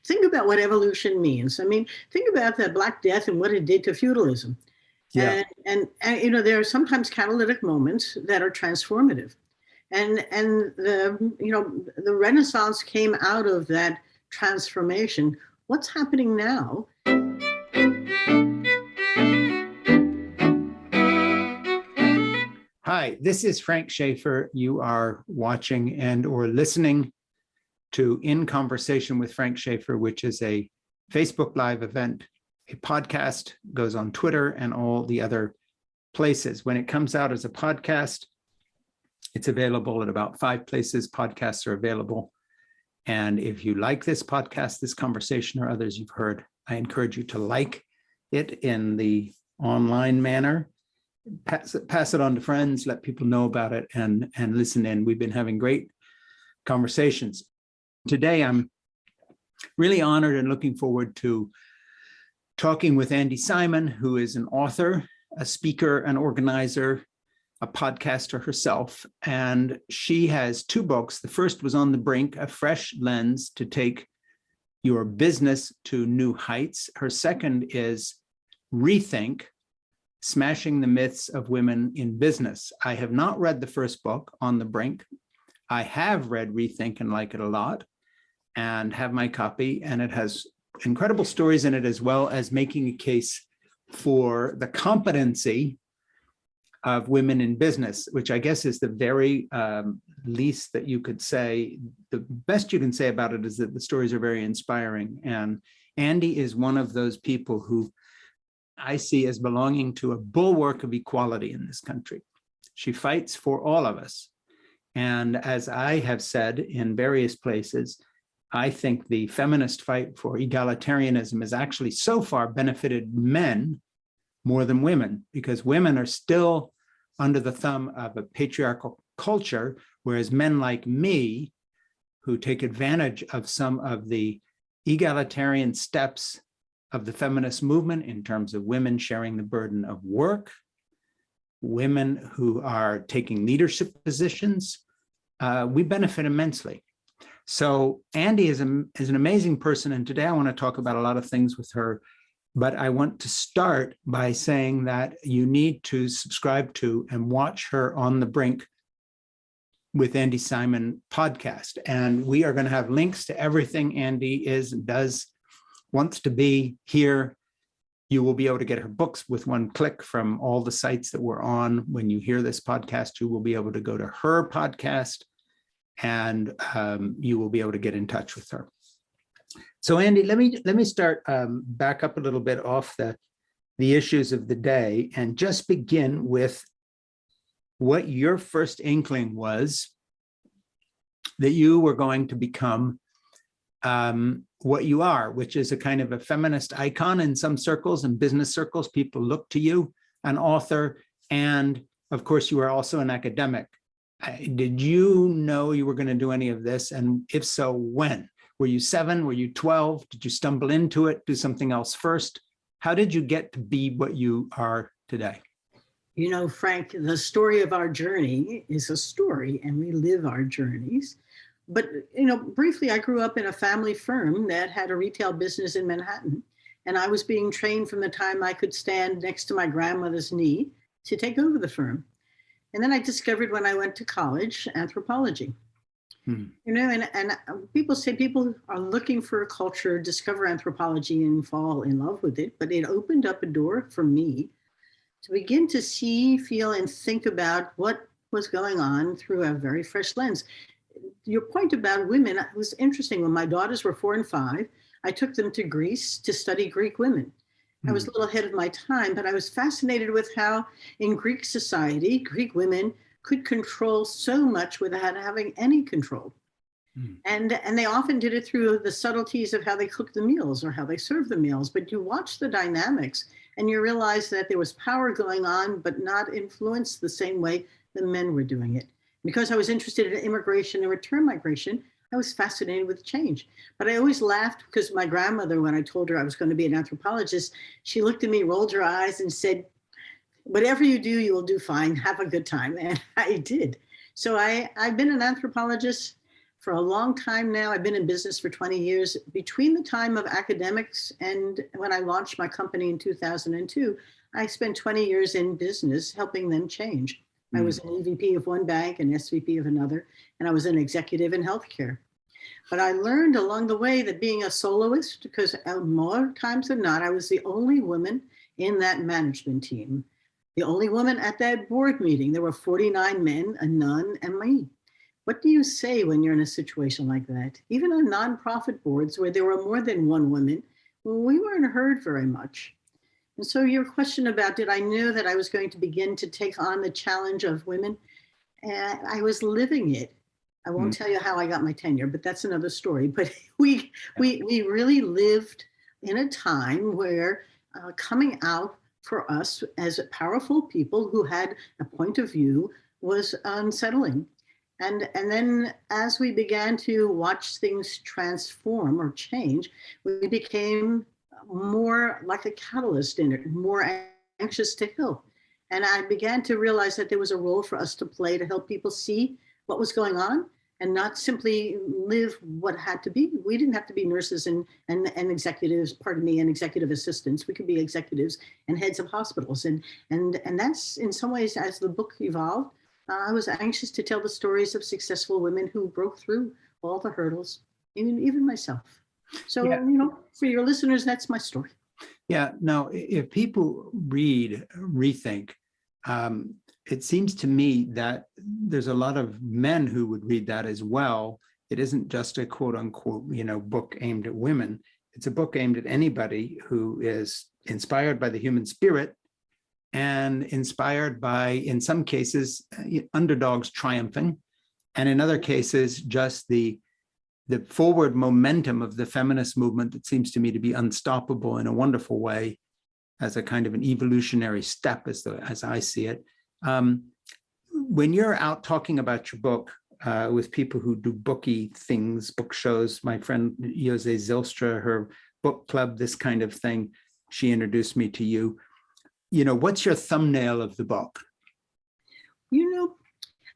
think about what evolution means. I mean, think about the Black Death and what it did to feudalism. Yeah. And there are sometimes catalytic moments that are transformative. And the Renaissance came out of that transformation. What's happening now? Hi, this is Frank Schaeffer. You are watching and or listening to In Conversation with Frank Schaeffer, which is a Facebook Live event. A podcast goes on Twitter and all the other places. When it comes out as a podcast, it's available at about 5 places. Podcasts are available. And if you like this podcast, this conversation, or others you've heard, I encourage you to like it in the online manner. Pass it on to friends, let people know about it, and listen in. We've been having great conversations. Today, I'm really honored and looking forward to talking with Andi Simon, who is an author, a speaker, an organizer, a podcaster herself. And she has 2 books. The first was On the Brink, a fresh lens to take your business to new heights. Her second is Rethink, Smashing the Myths of Women in Business. I have not read the first book, On the Brink. I have read Rethink and like it a lot and have my copy, and it has incredible stories in it, as well as making a case for the competency of women in business, which I guess is the very least that you could say. The best you can say about it is that the stories are very inspiring. And Andi is one of those people who I see as belonging to a bulwark of equality in this country. She fights for all of us. And as I have said in various places, I think the feminist fight for egalitarianism has actually so far benefited men more than women, because women are still under the thumb of a patriarchal culture, whereas men like me, who take advantage of some of the egalitarian steps of the feminist movement in terms of women sharing the burden of work, women who are taking leadership positions, we benefit immensely. So Andi is an amazing person, and today I want to talk about a lot of things with her, but I want to start by saying that you need to subscribe to and watch her On the Brink with Andi Simon podcast. And we are going to have links to everything Andi is and does, wants to be here. You will be able to get her books with one click from all the sites that we're on. When you hear this podcast, you will be able to go to her podcast, and you will be able to get in touch with her. So Andi, let me start back up a little bit off the issues of the day and just begin with what your first inkling was that you were going to become what you are, which is a kind of a feminist icon in some circles and business circles. People look to you, an author, and of course you are also an academic. Did you know you were going to do any of this? And if so, when? Were you 7? Were you 12? Did you stumble into it, do something else first? How did you get to be what you are today? You know, Frank, the story of our journey is a story, and we live our journeys. But, briefly, I grew up in a family firm that had a retail business in Manhattan. And I was being trained from the time I could stand next to my grandmother's knee to take over the firm. And then I discovered when I went to college, anthropology. And people say people are looking for a culture, discover anthropology and fall in love with it. But it opened up a door for me to begin to see, feel, and think about what was going on through a very fresh lens. Your point about women was interesting. When my daughters were 4 and 5, I took them to Greece to study Greek women. I was a little ahead of my time, but I was fascinated with how in Greek society, Greek women could control so much without having any control. And they often did it through the subtleties of how they cooked the meals or how they served the meals. But you watch the dynamics and you realize that there was power going on, but not influenced the same way the men were doing it. Because I was interested in immigration and return migration, I was fascinated with change. But I always laughed because my grandmother, when I told her I was going to be an anthropologist, she looked at me, rolled her eyes and said, whatever you do, you will do fine. Have a good time. And I did. So I've been an anthropologist for a long time now. I've been in business for 20 years. Between the time of academics and when I launched my company in 2002, I spent 20 years in business helping them change. I was an EVP of one bank, an SVP of another, and I was an executive in healthcare. But I learned along the way that being a soloist, because more times than not, I was the only woman in that management team, the only woman at that board meeting. There were 49 men, a nun, and me. What do you say when you're in a situation like that? Even on nonprofit boards where there were more than one woman, we weren't heard very much. And so your question about did I know that I was going to begin to take on the challenge of women? I was living it. I won't tell you how I got my tenure, but that's another story. But we really lived in a time where coming out for us as powerful people who had a point of view was unsettling. And then as we began to watch things transform or change, we became more like a catalyst in it, more anxious to help. And I began to realize that there was a role for us to play to help people see what was going on and not simply live what had to be. We didn't have to be nurses and executives, and executive assistants. We could be executives and heads of hospitals. And that's in some ways, as the book evolved, I was anxious to tell the stories of successful women who broke through all the hurdles, even myself. So, for your listeners, that's my story. Yeah. Now, if people read Rethink, it seems to me that there's a lot of men who would read that as well. It isn't just a quote unquote, book aimed at women. It's a book aimed at anybody who is inspired by the human spirit and inspired by, in some cases, underdogs triumphing, and in other cases, just the forward momentum of the feminist movement that seems to me to be unstoppable in a wonderful way, as a kind of an evolutionary step, as I see it. When you're out talking about your book with people who do booky things, book shows, my friend Jose Zilstra, her book club, this kind of thing, she introduced me to you. What's your thumbnail of the book?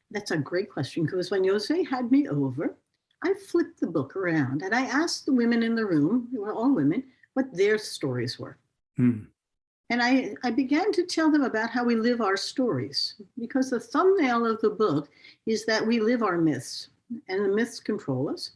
That's a great question, because when Jose had me over, I flipped the book around and I asked the women in the room, who were all women, what their stories were. And I began to tell them about how we live our stories, because the thumbnail of the book is that we live our myths, and the myths control us.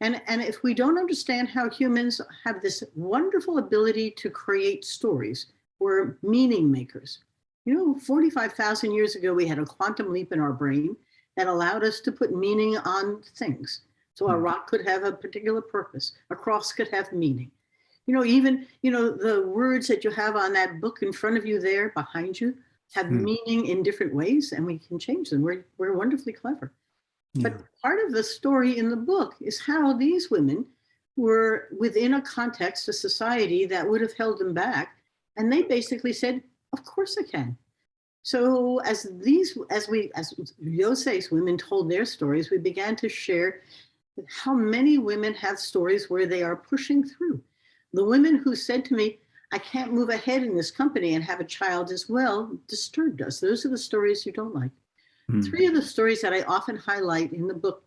And if we don't understand how humans have this wonderful ability to create stories, we're meaning makers. 45,000 years ago, we had a quantum leap in our brain that allowed us to put meaning on things. So a rock could have a particular purpose. A cross could have meaning. Even the words that you have on that book in front of you there, behind you, have meaning in different ways, and we can change them. We're wonderfully clever. Yeah. But part of the story in the book is how these women were within a context, a society that would have held them back. And they basically said, of course I can. So as Jose's women told their stories, we began to share how many women have stories where they are pushing through. The women who said to me, I can't move ahead in this company and have a child as well, disturbed us. Those are the stories you don't like. Three of the stories that I often highlight in the book,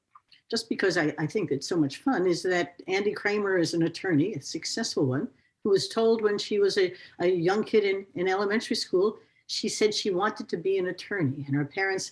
just because I think it's so much fun, is that Andy Kramer is an attorney, a successful one, who was told when she was a young kid in elementary school, she said she wanted to be an attorney. And her parents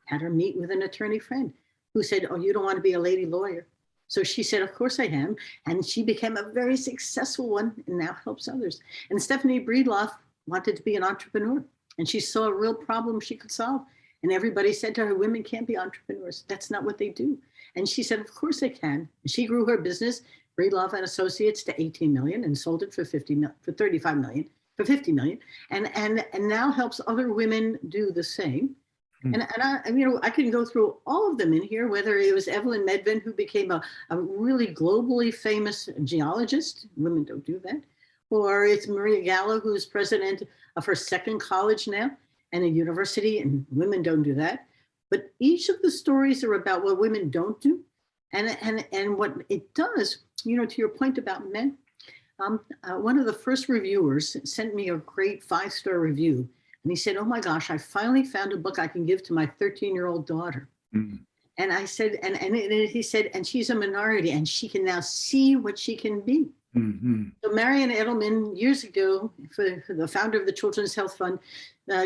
had her meet with an attorney friend who said, oh, you don't want to be a lady lawyer. So she said, of course I am. And she became a very successful one and now helps others. And Stephanie Breedlove wanted to be an entrepreneur. And she saw a real problem she could solve. And everybody said to her, women can't be entrepreneurs. That's not what they do. And she said, of course they can. And she grew her business, Breedlove and Associates, to 18 million and sold it for 35 million, for 50 million, and now helps other women do the same. And I can go through all of them in here, whether it was Evelyn Medvin, who became a really globally famous geologist. Women don't do that. Or it's Maria Gallo, who is president of her second college now and a university, and women don't do that. But each of the stories are about what women don't do. And what it does, to your point about men, one of the first reviewers sent me a great 5-star review. And he said, oh my gosh, I finally found a book I can give to my 13-year-old daughter. And And I said, and he said, and she's a minority and she can now see what she can be. Mm-hmm. So Marian Edelman, years ago, for the founder of the Children's Health Fund,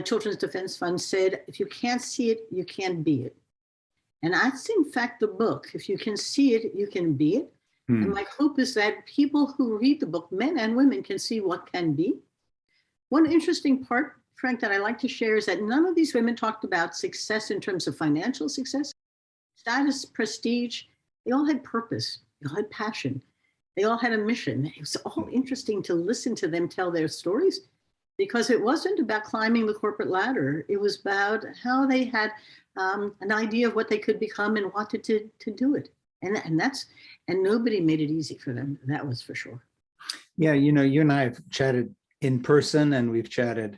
Children's Defense Fund, said, if you can't see it, you can't be it. And that's in fact the book. If you can see it, you can be it. And my hope is that people who read the book, men and women, can see what can be. One interesting part, Frank, that I like to share is that none of these women talked about success in terms of financial success, status, prestige. They all had purpose. They all had passion. They all had a mission. It was all interesting to listen to them tell their stories, because it wasn't about climbing the corporate ladder. It was about how they had an idea of what they could become and wanted to do it. And nobody made it easy for them. That was for sure. Yeah, you and I have chatted in person, and we've chatted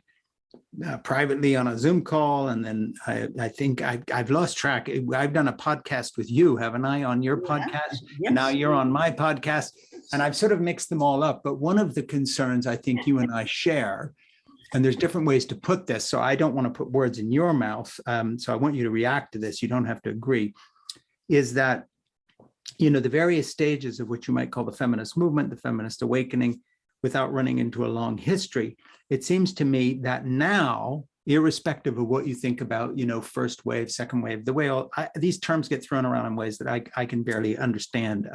privately on a Zoom call. And then I think I've lost track. I've done a podcast with you, haven't I, on your podcast? Yes. Now you're on my podcast, and I've sort of mixed them all up. But one of the concerns I think you and I share, and there's different ways to put this, so I don't want to put words in your mouth. So I want you to react to this. You don't have to agree, is that, the various stages of what you might call the feminist movement, the feminist awakening, without running into a long history, it seems to me that now, irrespective of what you think about, first wave, second wave, the way these terms get thrown around in ways that I can barely understand,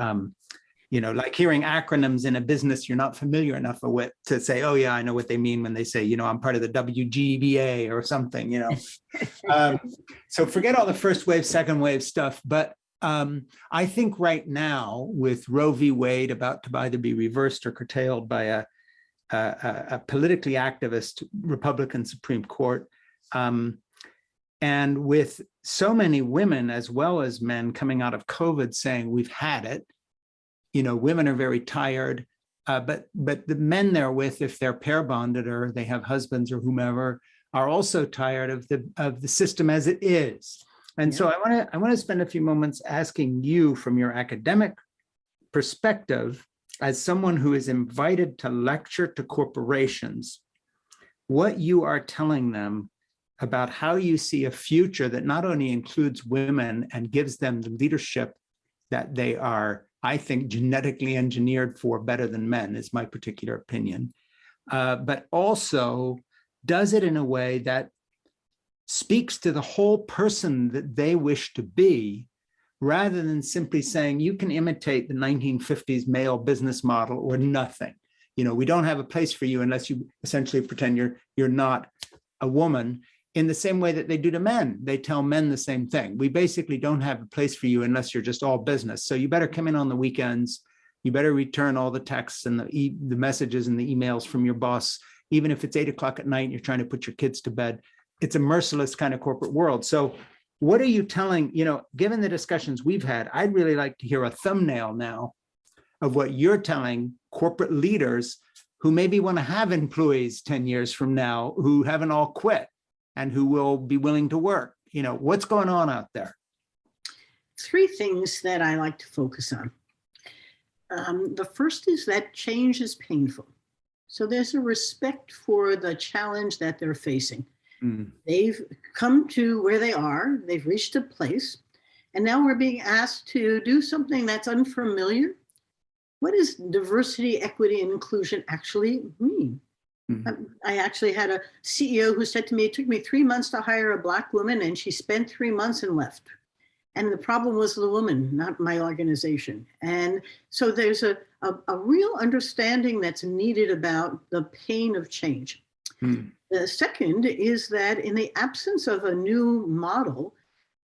like hearing acronyms in a business you're not familiar enough with to say, oh yeah, I know what they mean when they say, I'm part of the WGBA or something, So forget all the first wave, second wave stuff. But I think right now, with Roe v. Wade about to either be reversed or curtailed by a politically activist Republican Supreme Court, and with so many women as well as men coming out of COVID saying we've had it, women are very tired, but the men they're with, if they're pair bonded or they have husbands or whomever, are also tired of the system as it is. And so I want to spend a few moments asking you, from your academic perspective, as someone who is invited to lecture to corporations, what you are telling them about how you see a future that not only includes women and gives them the leadership that they are, I think, genetically engineered for better than men, is my particular opinion, but also does it in a way that speaks to the whole person that they wish to be, rather than simply saying you can imitate the 1950s male business model or nothing. We don't have a place for you unless you essentially pretend you're not a woman, in the same way that they do to men. They tell men the same thing. We basically don't have a place for you unless you're just all business. So you better come in on the weekends. You better return all the texts and the messages and the emails from your boss, even if it's 8 o'clock at night and you're trying to put your kids to bed. It's a merciless kind of corporate world. So what are you telling, given the discussions we've had, I'd really like to hear a thumbnail now of what you're telling corporate leaders who maybe want to have employees 10 years from now who haven't all quit and who will be willing to work. What's going on out there? 3 things that I like to focus on. The first is that change is painful. So there's a respect for the challenge that they're facing. They've come to where they are, they've reached a place, and now we're being asked to do something that's unfamiliar. What does diversity, equity, and inclusion actually mean? I actually had a CEO who said to me, it took me 3 months to hire a Black woman, and she spent 3 months and left. And the problem was the woman, not my organization. And so there's a real understanding that's needed about the pain of change. The second is that in the absence of a new model,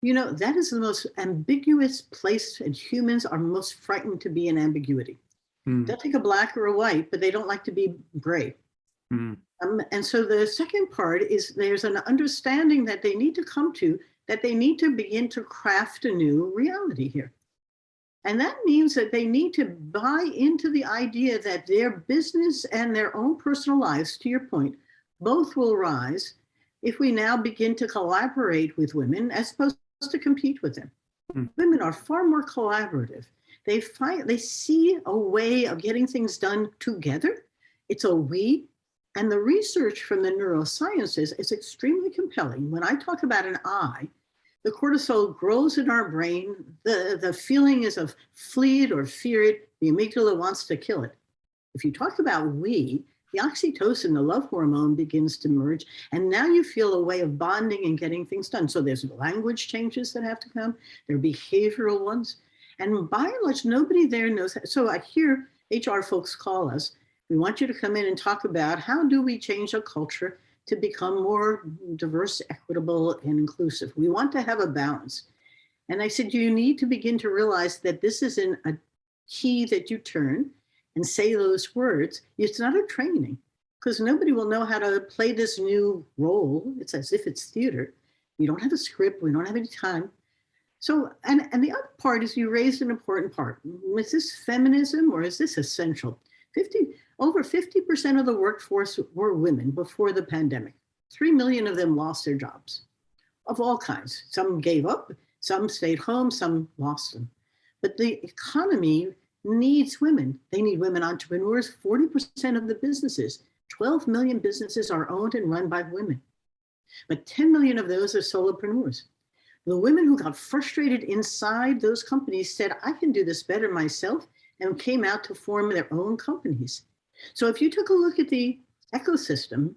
that is the most ambiguous place, and humans are most frightened to be in ambiguity. They'll take a black or a white, but they don't like to be gray. And so the second part is there's an understanding that they need to come to, that they need to begin to craft a new reality here. And that means that they need to buy into the idea that their business and their own personal lives, to your point, both will rise if we now begin to collaborate with women as opposed to compete with them. Women are far more collaborative. They see a way of getting things done together. It's a we. And the research from the neurosciences is extremely compelling. When I talk about an I, the cortisol grows in our brain. The feeling is of flee it or fear it. The amygdala wants to kill it. If you talk about we, the oxytocin, the love hormone, begins to merge. And now you feel a way of bonding and getting things done. So there's language changes that have to come. There are behavioral ones. And by and large, nobody there knows. So I hear HR folks call us. We want you to come in and talk about how do we change a culture to become more diverse, equitable, and inclusive. We want to have a balance. And I said, you need to begin to realize that this isn't a key that you turn and say those words. It's not a training, because nobody will know how to play this new role. It's as if it's theater. We don't have a script. We don't have any time. So, and the other part is you raised an important part. Is this feminism or is this essential? Over 50% of the workforce were women before the pandemic. 3 million of them lost their jobs of all kinds. Some gave up, some stayed home, some lost them. But the economy needs women. They need women entrepreneurs. 40% of the businesses, 12 million businesses are owned and run by women. But 10 million of those are solopreneurs. The women who got frustrated inside those companies said, I can do this better myself, and came out to form their own companies. So if you took a look at the ecosystem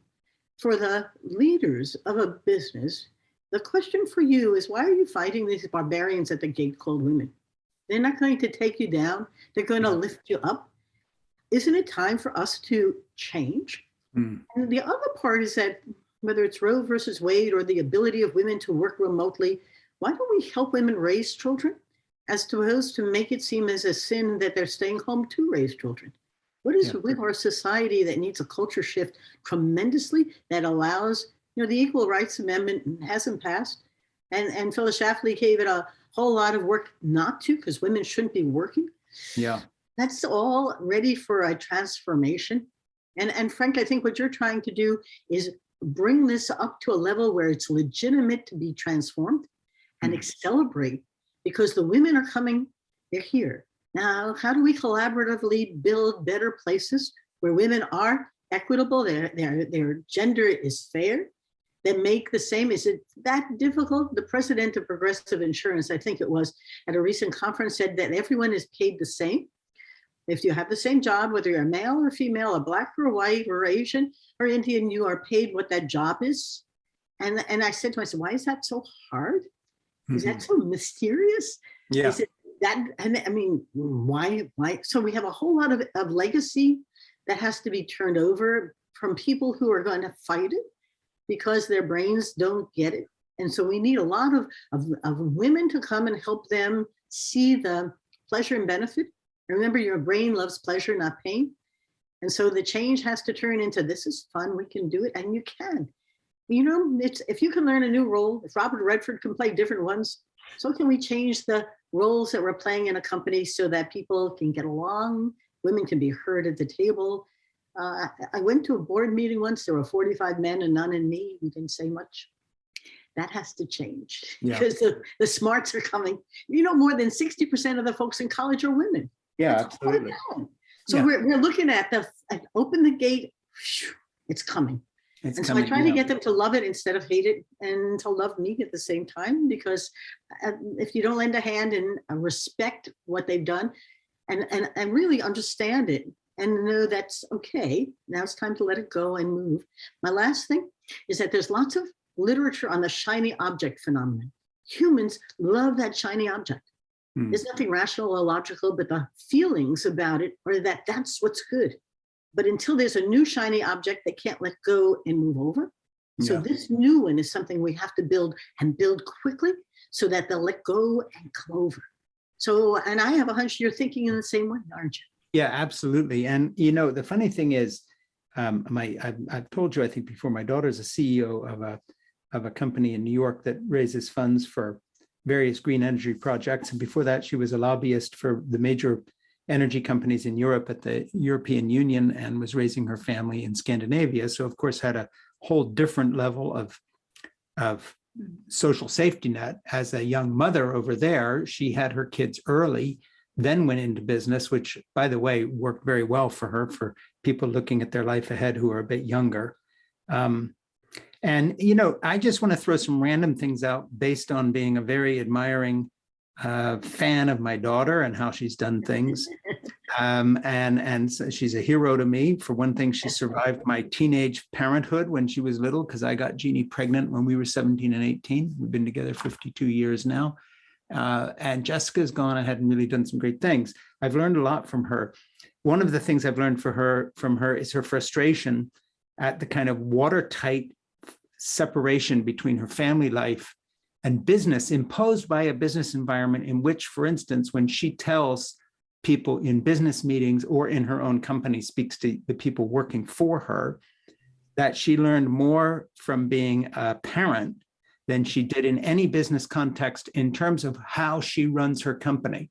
for the leaders of a business, the question for you is, why are you fighting these barbarians at the gate called women? They're not going to take you down. They're going to lift you up. Isn't it time for us to change? And the other part is that whether it's Roe versus Wade or the ability of women to work remotely, why don't we help women raise children as opposed to make it seem as a sin that they're staying home to raise children? What is with our society that needs a culture shift tremendously that allows, the Equal Rights Amendment hasn't passed, and Phyllis Schlafly gave it a whole lot of work not to, because women shouldn't be working. Yeah. That's all ready for a transformation. And Frank, I think what you're trying to do is bring this up to a level where it's legitimate to be transformed and celebrate, because the women are coming, they're here. Now, how do we collaboratively build better places where women are equitable, their gender is fair, that make the same? Is it that difficult? The president of Progressive Insurance, I think it was, at a recent conference said that everyone is paid the same. If you have the same job, whether you're a male or female, a black or white or Asian or Indian, you are paid what that job is. And I said to myself, why is that so hard? Is that so mysterious? Yeah. Is it that, and I mean, why? So we have a whole lot of legacy that has to be turned over from people who are going to fight it because their brains don't get it. And so we need a lot of women to come and help them see the pleasure and benefit. Remember, your brain loves pleasure, not pain. And so the change has to turn into, this is fun, we can do it, and you can. It's, if you can learn a new role, if Robert Redford can play different ones, so can we change the roles that we're playing in a company so that people can get along, women can be heard at the table. I went to a board meeting once, there were 45 men and none in me, we didn't say much. That has to change because the smarts are coming. More than 60% of the folks in college are women. Yeah, absolutely. So we're looking at open the gate, it's coming. So I try to get them to love it instead of hate it, and to love me at the same time, because if you don't lend a hand and respect what they've done and really understand it and know that's okay, now it's time to let it go and move. My last thing is that there's lots of literature on the shiny object phenomenon. Humans love that shiny object. There's nothing rational or logical, but the feelings about it are that that's what's good. But until there's a new shiny object, they can't let go and move over. So this new one is something we have to build, and build quickly so that they'll let go and come over. So, and I have a hunch you're thinking in the same way, aren't you? Yeah, absolutely. And, the funny thing is, I've told you, I think before, my daughter's a CEO of a company in New York that raises funds for various green energy projects. And before that, she was a lobbyist for the major energy companies in Europe at the European Union, and was raising her family in Scandinavia. So of course had a whole different level of social safety net. As a young mother over there, she had her kids early, then went into business, which, by the way, worked very well for her, for people looking at their life ahead who are a bit younger. And, I just want to throw some random things out based on being a very admiring fan of my daughter and how she's done things. And so she's a hero to me. For one thing, she survived my teenage parenthood when she was little, because I got Jeannie pregnant when we were 17 and 18. We've been together 52 years now. And Jessica's gone ahead and really done some great things. I've learned a lot from her. One of the things I've learned from her is her frustration at the kind of watertight separation between her family life and business imposed by a business environment in which, for instance, when she tells people in business meetings or in her own company, speaks to the people working for her, that she learned more from being a parent than she did in any business context in terms of how she runs her company,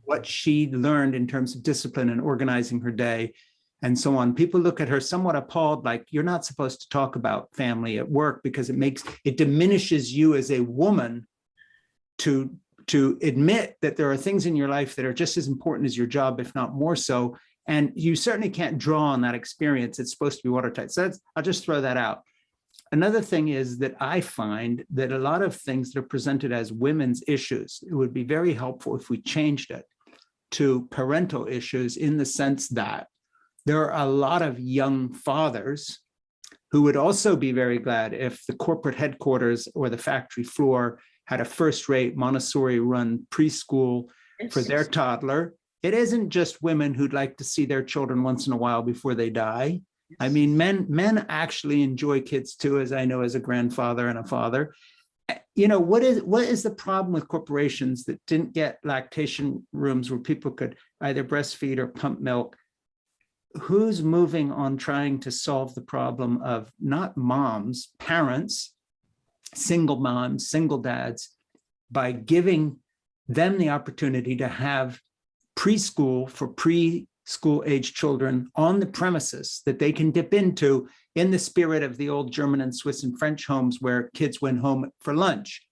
what she learned in terms of discipline and organizing her day, and so on. People look at her somewhat appalled, like, you're not supposed to talk about family at work because it diminishes you as a woman to admit that there are things in your life that are just as important as your job, if not more so. And you certainly can't draw on that experience. It's supposed to be watertight. So I'll just throw that out. Another thing is that I find that a lot of things that are presented as women's issues, it would be very helpful if we changed it to parental issues, in the sense that there are a lot of young fathers who would also be very glad if the corporate headquarters or the factory floor had a first-rate Montessori-run preschool for their toddler. It isn't just women who'd like to see their children once in a while before they die. I mean, men actually enjoy kids too, as I know as a grandfather and a father. What is the problem with corporations that didn't get lactation rooms where people could either breastfeed or pump milk? Who's moving on trying to solve the problem of not moms, parents, single moms, single dads, by giving them the opportunity to have preschool for preschool age children on the premises that they can dip into, in the spirit of the old German and Swiss and French homes where kids went home for lunch.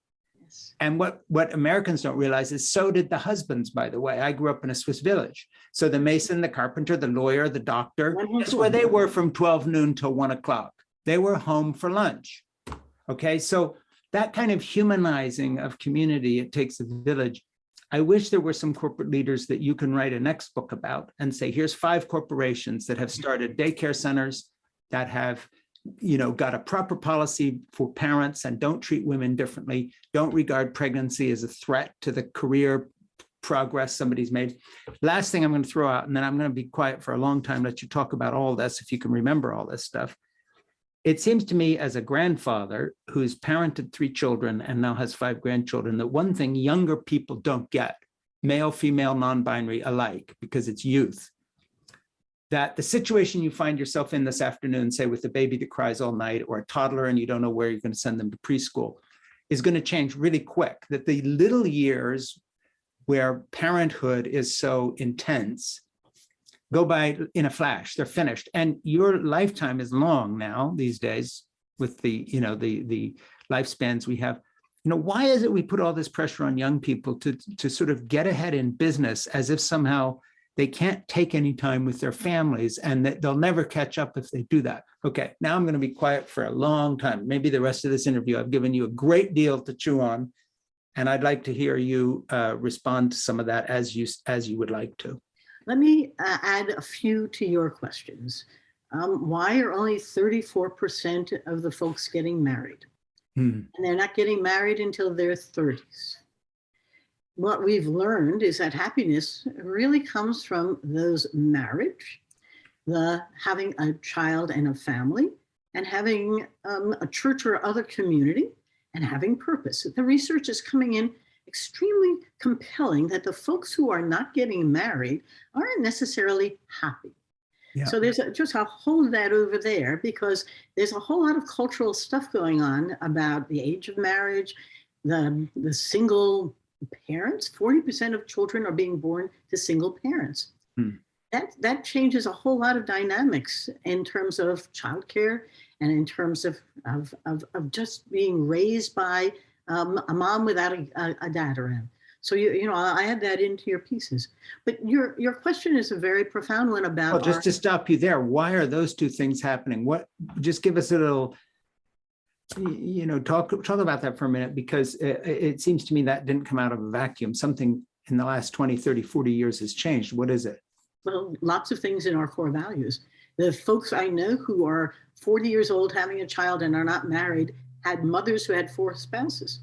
Yes. And what Americans don't realize is so did the husbands, by the way. I grew up in a Swiss village. So the mason, the carpenter, the lawyer, the doctor, that's where they were from 12 noon till 1 o'clock. They were home for lunch. Okay, so that kind of humanizing of community, it takes a village. I wish there were some corporate leaders that you can write a next book about and say, here's 5 corporations that have started daycare centers, that have, got a proper policy for parents and don't treat women differently, don't regard pregnancy as a threat to the career progress somebody's made. Last thing I'm going to throw out, and then I'm going to be quiet for a long time, let you talk about all this, if you can remember all this stuff. It seems to me, as a grandfather who's parented 3 children and now has 5 grandchildren, that one thing younger people don't get, male, female, non-binary alike, because it's youth, that the situation you find yourself in this afternoon, say with a baby that cries all night, or a toddler and you don't know where you're going to send them to preschool, is going to change really quick. That the little years where parenthood is so intense go by in a flash. They're finished. And your lifetime is long now these days with the lifespans we have. Why is it we put all this pressure on young people to sort of get ahead in business, as if somehow they can't take any time with their families and that they'll never catch up if they do that? Okay, now I'm going to be quiet for a long time. Maybe the rest of this interview, I've given you a great deal to chew on, and I'd like to hear you respond to some of that as you would like to. Let me add a few to your questions. Why are only 34% of the folks getting married? And they're not getting married until their 30s. What we've learned is that happiness really comes from those marriage, the having a child and a family, and having a church or other community, and having purpose. The research is coming in extremely compelling that the folks who are not getting married aren't necessarily happy. Yeah. So there's I'll hold that over there, because there's a whole lot of cultural stuff going on about the age of marriage, the single parents. 40% of children are being born to single parents. That changes a whole lot of dynamics in terms of childcare and in terms of just being raised by a mom without a dad around. So I add that into your pieces. But your question is a very profound one about. Well, just to stop you there, why are those two things happening? Just give us a little talk about that for a minute, because it seems to me that didn't come out of a vacuum. Something in the last 20, 30, 40 years has changed. What is it? Well, lots of things in our core values. The folks I know who are 40 years old having a child and are not married had mothers who had 4 spouses.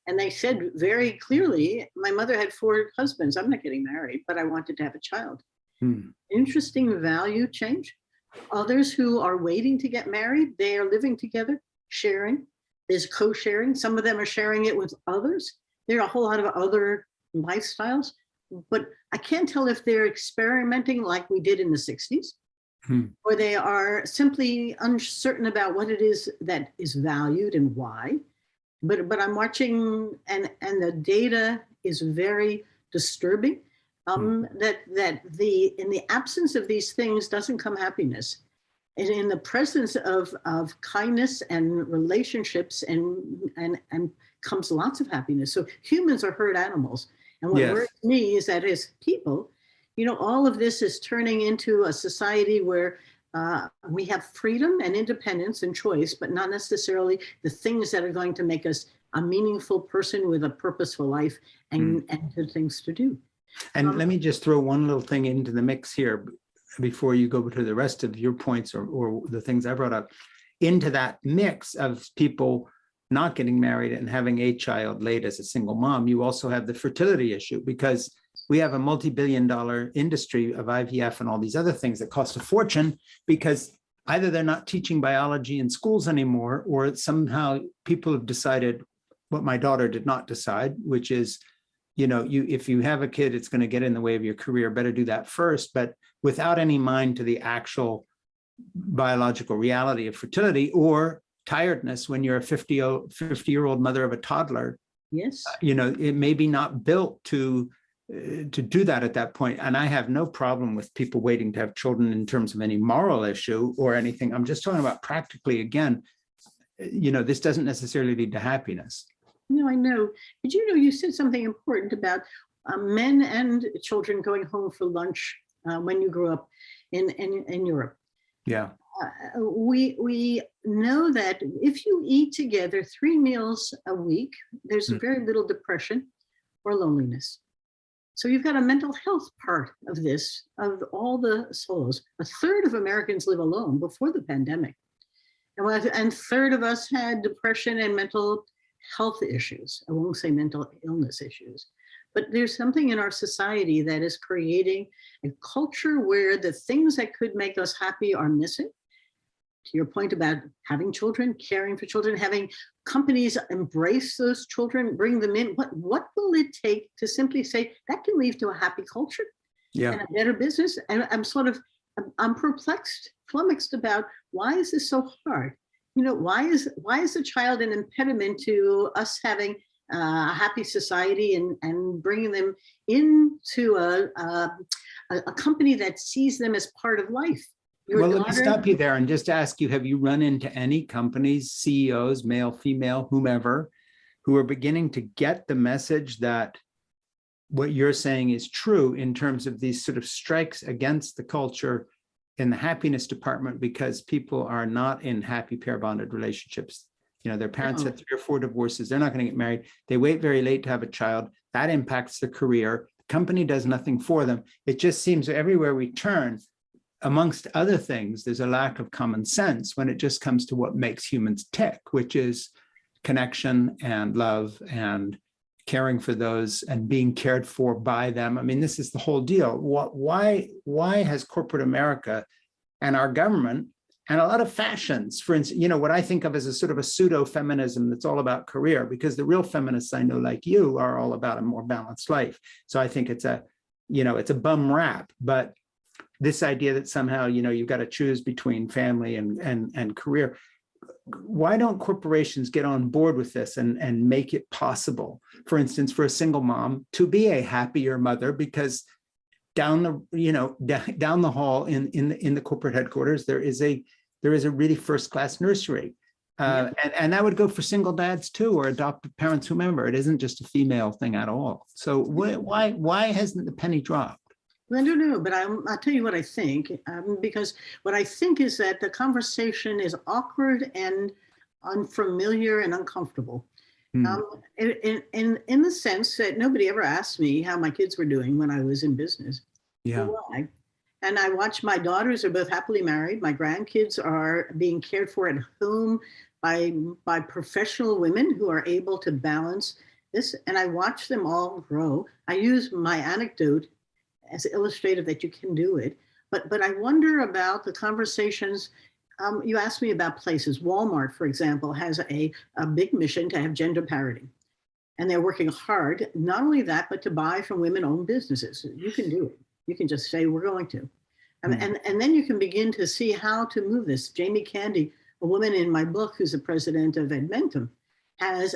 And they said very clearly, my mother had 4 husbands. I'm not getting married, but I wanted to have a child. Interesting value change. Others who are waiting to get married, they are living together, sharing. There's co-sharing. Some of them are sharing it with others. There are a whole lot of other lifestyles, but I can't tell if they're experimenting like we did in the 60s, or they are simply uncertain about what it is that is valued and why. But I'm watching, and the data is very disturbing. That in the absence of these things doesn't come happiness. And in the presence of kindness and relationships and comes lots of happiness. So humans are herd animals. And what worries me is that as people, all of this is turning into a society where we have freedom and independence and choice, but not necessarily the things that are going to make us a meaningful person with a purposeful life and good things to do. And let me just throw one little thing into the mix here before you go to the rest of your points or the things I brought up. Into that mix of people not getting married and having a child late as a single mom, you also have the fertility issue, because we have a multi-billion-dollar industry of IVF and all these other things that cost a fortune, because either they're not teaching biology in schools anymore, or somehow people have decided what my daughter did not decide, which is, if you have a kid, it's going to get in the way of your career. Better do that first, but without any mind to the actual biological reality of fertility or tiredness when you're a 50-year-old mother of a toddler. Yes. It may be not built to do that at that point. And I have no problem with people waiting to have children in terms of any moral issue or anything. I'm just talking about practically, again, this doesn't necessarily lead to happiness. No, I know. But you said something important about men and children going home for lunch when you grew up in Europe. Yeah. We know that if you eat together 3 meals a week, there's very little depression or loneliness. So you've got a mental health part of this, of all the solos. 1/3 of Americans live alone before the pandemic. And 1/3 of us had depression and mental health issues. I won't say mental illness issues, but there's something in our society that is creating a culture where the things that could make us happy are missing. To your point about having children, caring for children, having companies embrace those children, bring them in. What will it take to simply say that can lead to a happy culture and a better business? And I'm perplexed, flummoxed about why is this so hard? Why is a child an impediment to us having a happy society and bringing them into a company that sees them as part of life? Let me stop you there and just ask you, have you run into any companies, CEOs, male, female, whomever, who are beginning to get the message that what you're saying is true in terms of these sort of strikes against the culture in the happiness department, because people are not in happy pair bonded relationships? Their parents had 3 or 4 divorces. They're not going to get married. They wait very late to have a child. That impacts their career. The company does nothing for them. It just seems everywhere we turn, amongst other things, there's a lack of common sense when it just comes to what makes humans tick, which is connection and love and caring for those and being cared for by them. I mean, this is the whole deal. Why has corporate America and our government and a lot of fashions, for instance, what I think of as a sort of a pseudo-feminism that's all about career, because the real feminists I know, like you, are all about a more balanced life. So I think it's a bum rap, but this idea that somehow, you've got to choose between family and career. Why don't corporations get on board with this and make it possible, for instance, for a single mom to be a happier mother? Because down the hall in the corporate headquarters, there is a really first-class nursery. And that would go for single dads too, or adoptive parents, whomever. It isn't just a female thing at all. So why hasn't the penny dropped? I don't know, but I'll tell you what I think, because what I think is that the conversation is awkward and unfamiliar and uncomfortable. Hmm. In the sense that nobody ever asked me how my kids were doing when I was in business. Yeah. Why? And I watch my daughters are both happily married. My grandkids are being cared for at home by professional women who are able to balance this. And I watch them all grow. I use my anecdote as illustrative that you can do it. But I wonder about the conversations. You asked me about places. Walmart, for example, has a big mission to have gender parity. And they're working hard, not only that, but to buy from women-owned businesses. You can do it. You can just say, we're going to. And then you can begin to see how to move this. Jamie Candy, a woman in my book who's the president of Edmentum, has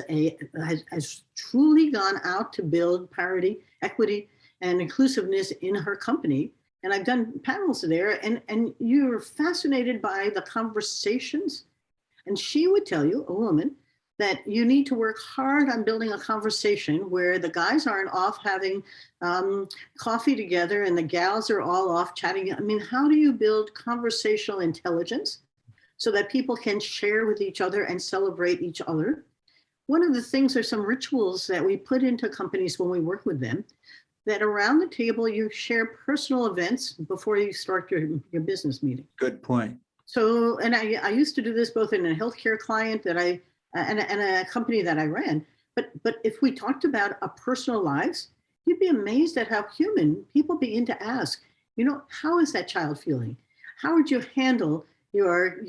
truly gone out to build parity, equity, and inclusiveness in her company. And I've done panels there, and you're fascinated by the conversations. And she would tell you, a woman, that you need to work hard on building a conversation where the guys aren't off having coffee together and the gals are all off chatting. I mean, how do you build conversational intelligence so that people can share with each other and celebrate each other? One of the things are some rituals that we put into companies when we work with them, that around the table you share personal events before you start your business meeting. Good point. So, and I used to do this both in a healthcare client that and a company that I ran. But if we talked about our personal lives, you'd be amazed at how human people begin to ask, how is that child feeling? How would you handle your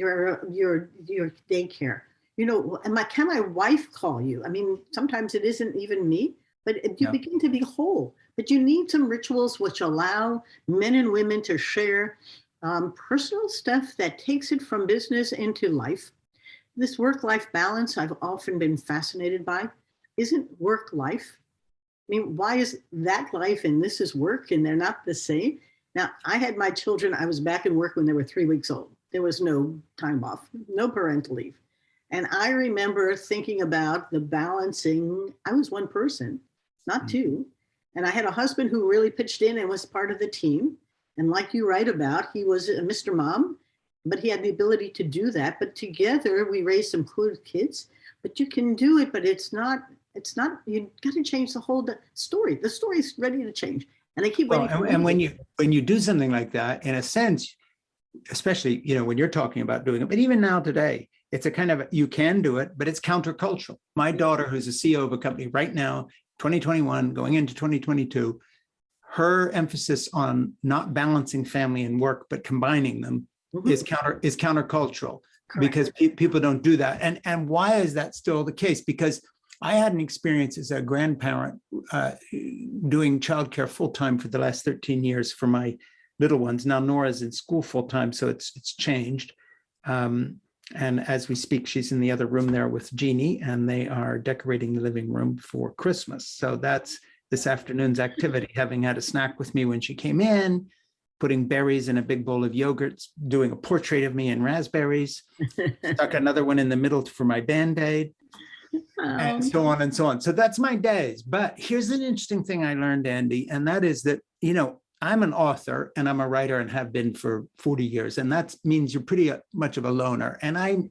daycare? Can my wife call you? I mean, sometimes it isn't even me, but you begin to be whole. But you need some rituals which allow men and women to share personal stuff that takes it from business into life. This work-life balance I've often been fascinated by. Isn't work life? I mean, why is that life and this is work and they're not the same? Now, I had my children, I was back in work when they were 3 weeks old. There was no time off, no parental leave. And I remember thinking about the balancing. I was one person, not two. And I had a husband who really pitched in and was part of the team. And like you write about, he was a Mr. Mom, but he had the ability to do that. But together we raised some cool kids. But you can do it, but it's not, you got to change the whole story. The story's ready to change. And I keep waiting. And when you do something like that, in a sense, especially, when you're talking about doing it, but even now today, it's a kind of, you can do it, but it's countercultural. My daughter, who's a CEO of a company right now, 2021, going into 2022, her emphasis on not balancing family and work, but combining them is countercultural. Correct. Because people don't do that. And why is that still the case? Because I had an experience as a grandparent doing childcare full-time for the last 13 years for my little ones. Now Nora's in school full-time, so it's changed. And as we speak, she's in the other room there with Jeannie, and they are decorating the living room for Christmas. So that's this afternoon's activity, having had a snack with me when she came in, putting berries in a big bowl of yogurt, doing a portrait of me in raspberries, stuck another one in the middle for my Band-Aid, and so on and so on. So that's my days. But here's an interesting thing I learned, Andi, and that is that, I'm an author and I'm a writer and have been for 40 years. And that means you're pretty much of a loner. And I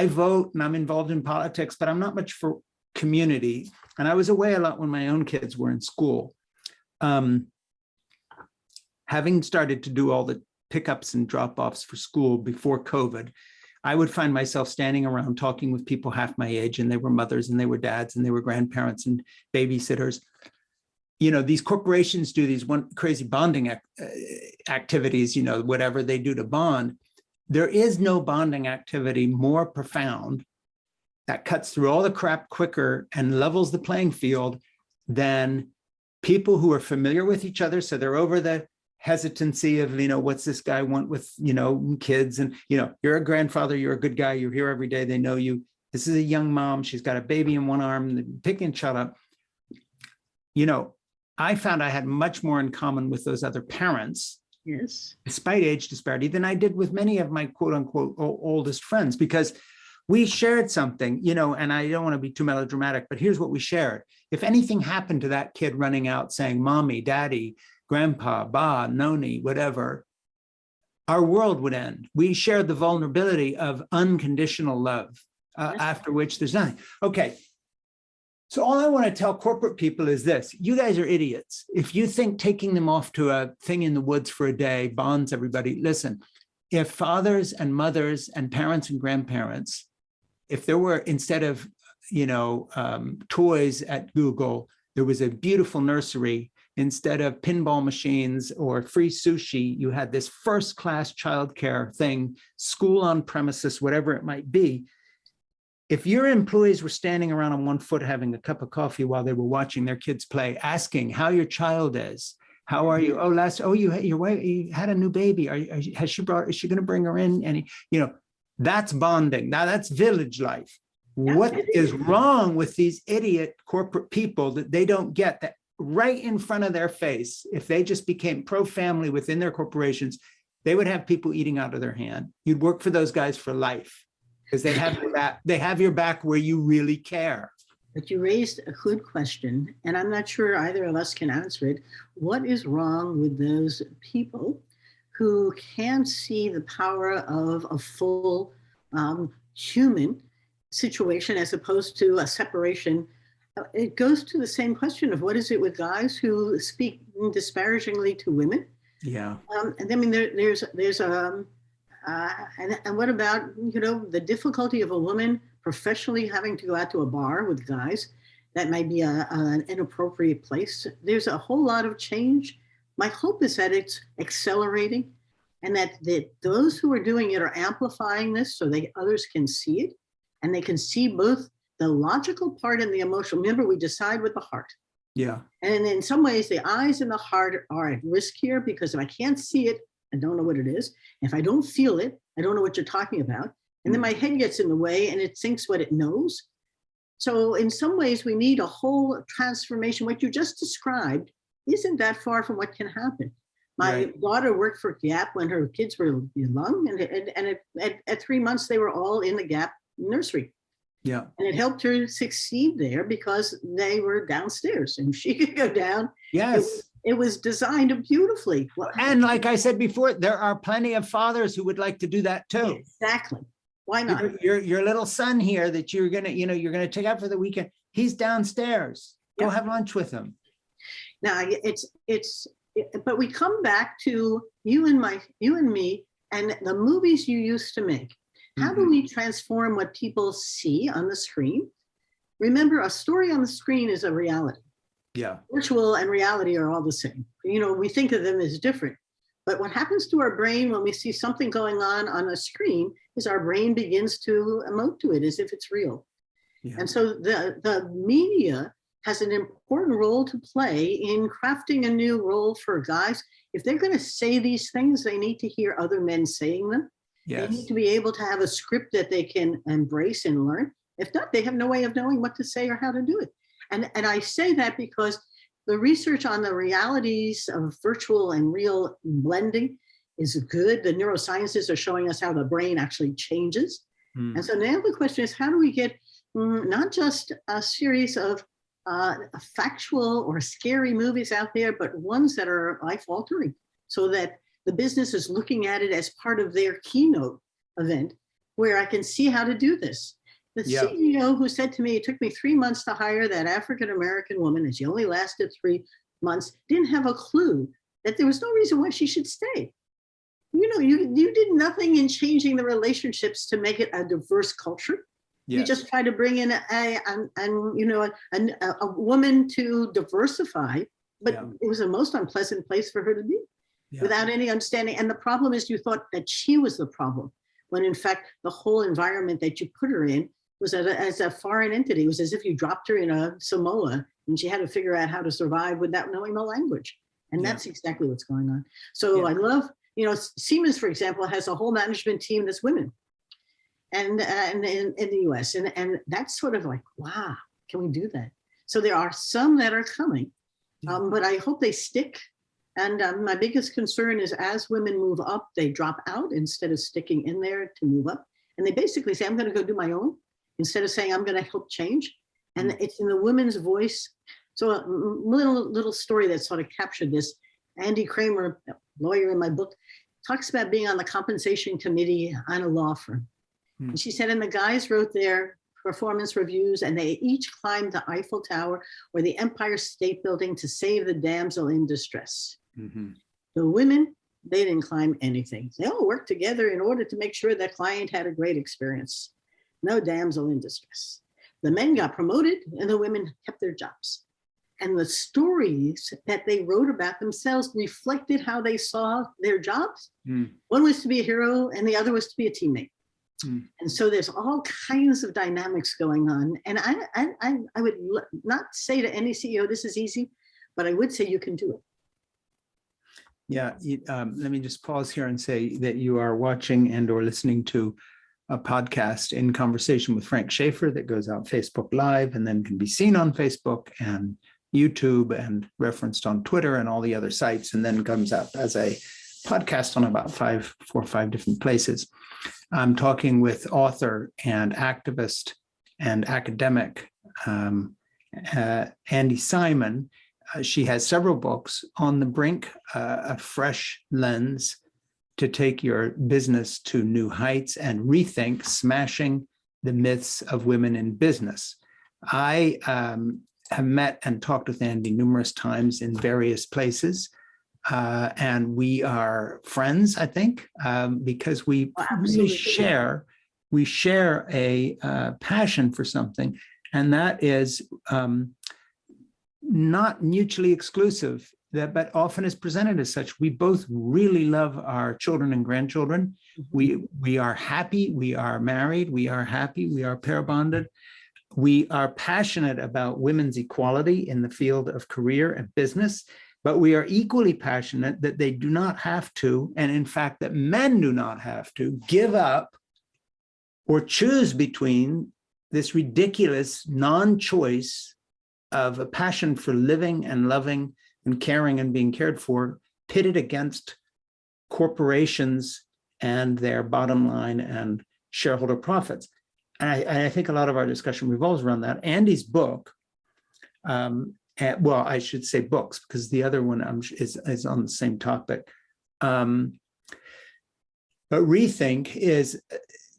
vote and I'm involved in politics, but I'm not much for community. And I was away a lot when my own kids were in school. Having started to do all the pickups and drop-offs for school before COVID, I would find myself standing around talking with people half my age, and they were mothers and they were dads and they were grandparents and babysitters. These corporations do these crazy bonding activities, whatever they do to bond. There is no bonding activity more profound that cuts through all the crap quicker and levels the playing field than people who are familiar with each other. So they're over the hesitancy of, what's this guy want with, kids, and, you're a grandfather, you're a good guy, you're here every day, they know you. This is a young mom, she's got a baby in one arm, pick and shut up. I found I had much more in common with those other parents, yes, despite age disparity, than I did with many of my quote unquote oldest friends, because we shared something, and I don't want to be too melodramatic, but here's what we shared. If anything happened to that kid running out saying, mommy, daddy, grandpa, ba, noni, whatever, our world would end. We shared the vulnerability of unconditional love. after which there's nothing. Okay. So all I want to tell corporate people is this: you guys are idiots. If you think taking them off to a thing in the woods for a day bonds everybody, listen, if fathers and mothers and parents and grandparents, if there were, instead of, toys at Google, there was a beautiful nursery, instead of pinball machines or free sushi, you had this first-class childcare thing, school on premises, whatever it might be. If your employees were standing around on one foot having a cup of coffee while they were watching their kids play, asking how your child is, how are you? Oh, your wife, you had a new baby. Is she going to bring her in? And that's bonding. Now that's village life. Yeah, what is wrong with these idiot corporate people that they don't get that right in front of their face? If they just became pro-family within their corporations, they would have people eating out of their hand. You'd work for those guys for life, because they have your back. They have your back where you really care. But you raised a good question, and I'm not sure either of us can answer it. What is wrong with those people who can't see the power of a full human situation as opposed to a separation? It goes to the same question of what is it with guys who speak disparagingly to women? Yeah. And I mean, there's and what about, the difficulty of a woman professionally having to go out to a bar with guys? That might be an inappropriate place. There's a whole lot of change. My hope is that it's accelerating, and that those who are doing it are amplifying this so that others can see it, and they can see both the logical part and the emotional. Remember, we decide with the heart. Yeah. And in some ways, the eyes and the heart are at risk here, because if I can't see it, I don't know what it is. If I don't feel it, I don't know what you're talking about. And then my head gets in the way and it thinks what it knows. So in some ways, we need a whole transformation. What you just described isn't that far from what can happen. My daughter worked for Gap when her kids were young, and at 3 months, they were all in the Gap nursery. Yeah. And it helped her succeed there because they were downstairs and she could go down. Yes. It was designed beautifully. And like I said before, there are plenty of fathers who would like to do that too. Exactly. Why not? Your little son here that you're gonna take out for the weekend, he's downstairs. Go have lunch with him. Now but we come back to you and me and the movies you used to make. How do we transform what people see on the screen? Remember, a story on the screen is a reality. Yeah. Virtual and reality are all the same. We think of them as different. But what happens to our brain when we see something going on a screen is our brain begins to emote to it as if it's real. Yeah. And so the media has an important role to play in crafting a new role for guys. If they're going to say these things, they need to hear other men saying them. Yes. They need to be able to have a script that they can embrace and learn. If not, they have no way of knowing what to say or how to do it. And I say that because the research on the realities of virtual and real blending is good. The neurosciences are showing us how the brain actually changes. And so now the question is, how do we get not just a series of factual or scary movies out there, but ones that are life-altering, so that the business is looking at it as part of their keynote event, where I can see how to do this. The CEO who said to me, it took me 3 months to hire that African-American woman, and she only lasted 3 months, didn't have a clue that there was no reason why she should stay. You did nothing in changing the relationships to make it a diverse culture. Yes. You just try to bring in a woman to diversify, but it was the most unpleasant place for her to be without any understanding. And the problem is you thought that she was the problem, when in fact, the whole environment that you put her in was as a foreign entity. It was as if you dropped her in a Samoa and she had to figure out how to survive without knowing the language. And that's exactly what's going on. So I love, Siemens, for example, has a whole management team that's women. And in the US. And that's sort of like, wow, can we do that? So there are some that are coming, but I hope they stick. And my biggest concern is as women move up, they drop out instead of sticking in there to move up. And they basically say, I'm going to go do my own, instead of saying, I'm going to help change. And it's in the women's voice. So a little story that sort of captured this. Andy Kramer, a lawyer in my book, talks about being on the compensation committee on a law firm. And she said, and the guys wrote their performance reviews, and they each climbed the Eiffel Tower or the Empire State Building to save the damsel in distress. The women, they didn't climb anything. They all worked together in order to make sure that client had a great experience. No damsel in distress. The men got promoted and the women kept their jobs. And the stories that they wrote about themselves reflected how they saw their jobs. One was to be a hero and the other was to be a teammate. And so there's all kinds of dynamics going on. And I would not say to any CEO, this is easy, but I would say you can do it. Yeah, let me just pause here and say that you are watching and or listening to a podcast In Conversation with Frank Schaeffer that goes out Facebook Live and then can be seen on Facebook and YouTube and referenced on Twitter and all the other sites, and then comes out as a podcast on about 4 or 5 different places. I'm talking with author and activist and academic Andi Simon. She has several books: On the Brink, A Fresh Lens to Take Your Business to New Heights, and Rethink, Smashing the Myths of Women in Business. I have met and talked with Andi numerous times in various places. And we are friends, I think, because we really share a passion for something, and that is not mutually exclusive, but often is presented as such. We both really love our children and grandchildren. We are happy. We are married. We are happy. We are pair bonded. We are passionate about women's equality in the field of career and business. But we are equally passionate that they do not have to, and in fact, that men do not have to give up or choose between this ridiculous non-choice of a passion for living and loving and caring and being cared for, pitted against corporations and their bottom line and shareholder profits. And I think a lot of our discussion revolves around that. Andi's book, well, I should say books, because the other one is on the same topic. But Rethink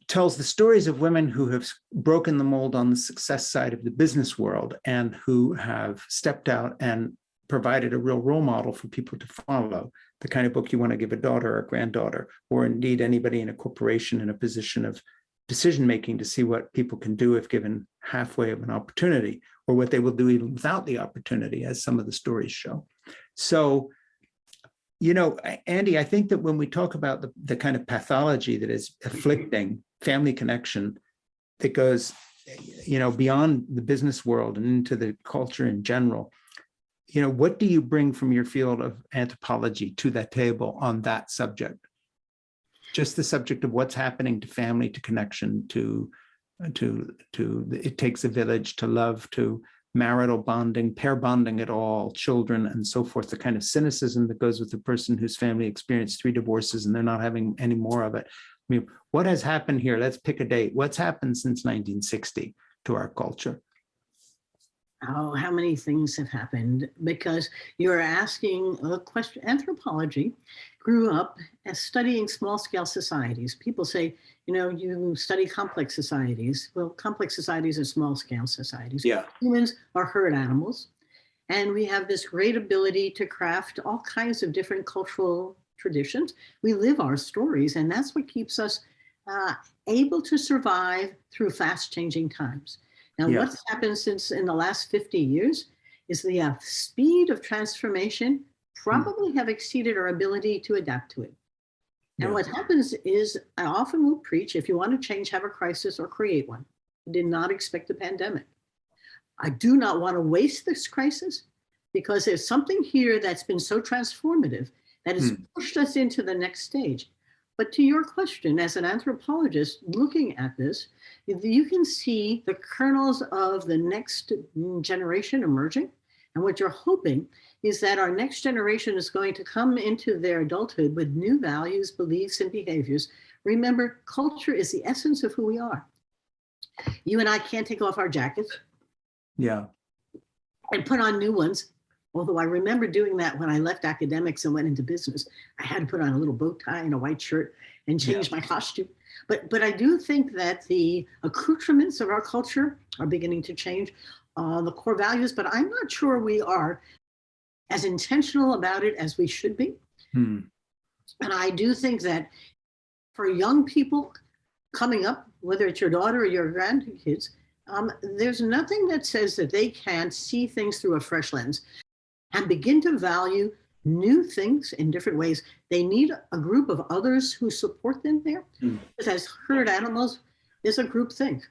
tells the stories of women who have broken the mold on the success side of the business world and who have stepped out and provided a real role model for people to follow, the kind of book you want to give a daughter or a granddaughter, or indeed anybody in a corporation in a position of decision-making, to see what people can do if given halfway of an opportunity, or what they will do even without the opportunity, as some of the stories show. So, you know, Andi, I think that when we talk about the kind of pathology that is afflicting family connection, that goes, you know, beyond the business world and into the culture in general, you know, what do you bring from your field of anthropology to that table on that subject? Just the subject of what's happening to family, to connection, to it takes a village, to love, to marital bonding, pair bonding at all, children, and so forth, the kind of cynicism that goes with the person whose family experienced 3 divorces and they're not having any more of it. I mean, what has happened here? Let's pick a date. What's happened since 1960 to our culture? Oh, how many things have happened? Because you're asking a question. Anthropology grew up as studying small-scale societies. People say, you know, you study complex societies. Well, complex societies are small-scale societies. Yeah. Humans are herd animals. And we have this great ability to craft all kinds of different cultural traditions. We live our stories, and that's what keeps us able to survive through fast-changing times. Now, what's happened since in the last 50 years is the speed of transformation probably have exceeded our ability to adapt to it. And what happens is, I often will preach, if you want to change, have a crisis or create one. I did not expect a pandemic. I do not want to waste this crisis, because there's something here that's been so transformative that has pushed us into the next stage. But to your question, as an anthropologist looking at this, you can see the kernels of the next generation emerging. And what you're hoping is that our next generation is going to come into their adulthood with new values, beliefs, and behaviors. Remember, culture is the essence of who we are. You and I can't take off our jackets and put on new ones Although I remember doing that when I left academics and went into business. I had to put on a little bow tie and a white shirt and change my costume. But I do think that the accoutrements of our culture are beginning to change, the core values, but I'm not sure we are as intentional about it as we should be. And I do think that for young people coming up, whether it's your daughter or your grandkids, there's nothing that says that they can't see things through a fresh lens and begin to value new things in different ways. They need a group of others who support them there. Because as herd animals, there's a group think.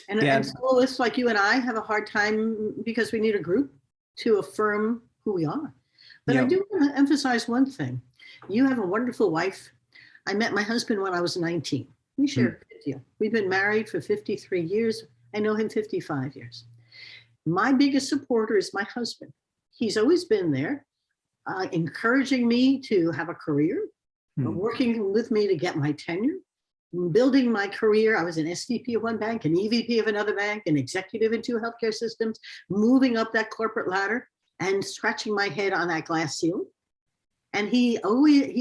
And soloists like you and I have a hard time because we need a group to affirm who we are. But I do want to emphasize one thing. You have a wonderful wife. I met my husband when I was 19. We share a deal. We've been married for 53 years. I know him 55 years. My biggest supporter is my husband. He's always been there, encouraging me to have a career, working with me to get my tenure, building my career. I was an SVP of one bank, an EVP of another bank, an executive in 2 healthcare systems, moving up that corporate ladder and scratching my head on that glass ceiling. And he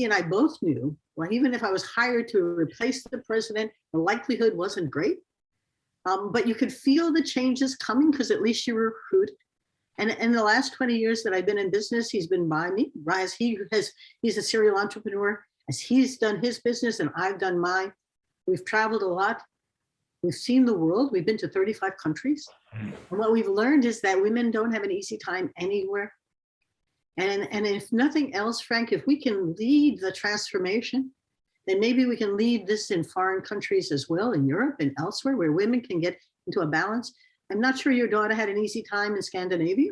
and I both knew, well, even if I was hired to replace the president, the likelihood wasn't great. But you could feel the changes coming because at least you were recruited. And in the last 20 years that I've been in business, he's been by me. He's a serial entrepreneur. As he's done his business and I've done mine. We've traveled a lot. We've seen the world. We've been to 35 countries. And what we've learned is that women don't have an easy time anywhere. And if nothing else, Frank, if we can lead the transformation, then maybe we can lead this in foreign countries as well, in Europe and elsewhere, where women can get into a balance. I'm not sure your daughter had an easy time in Scandinavia,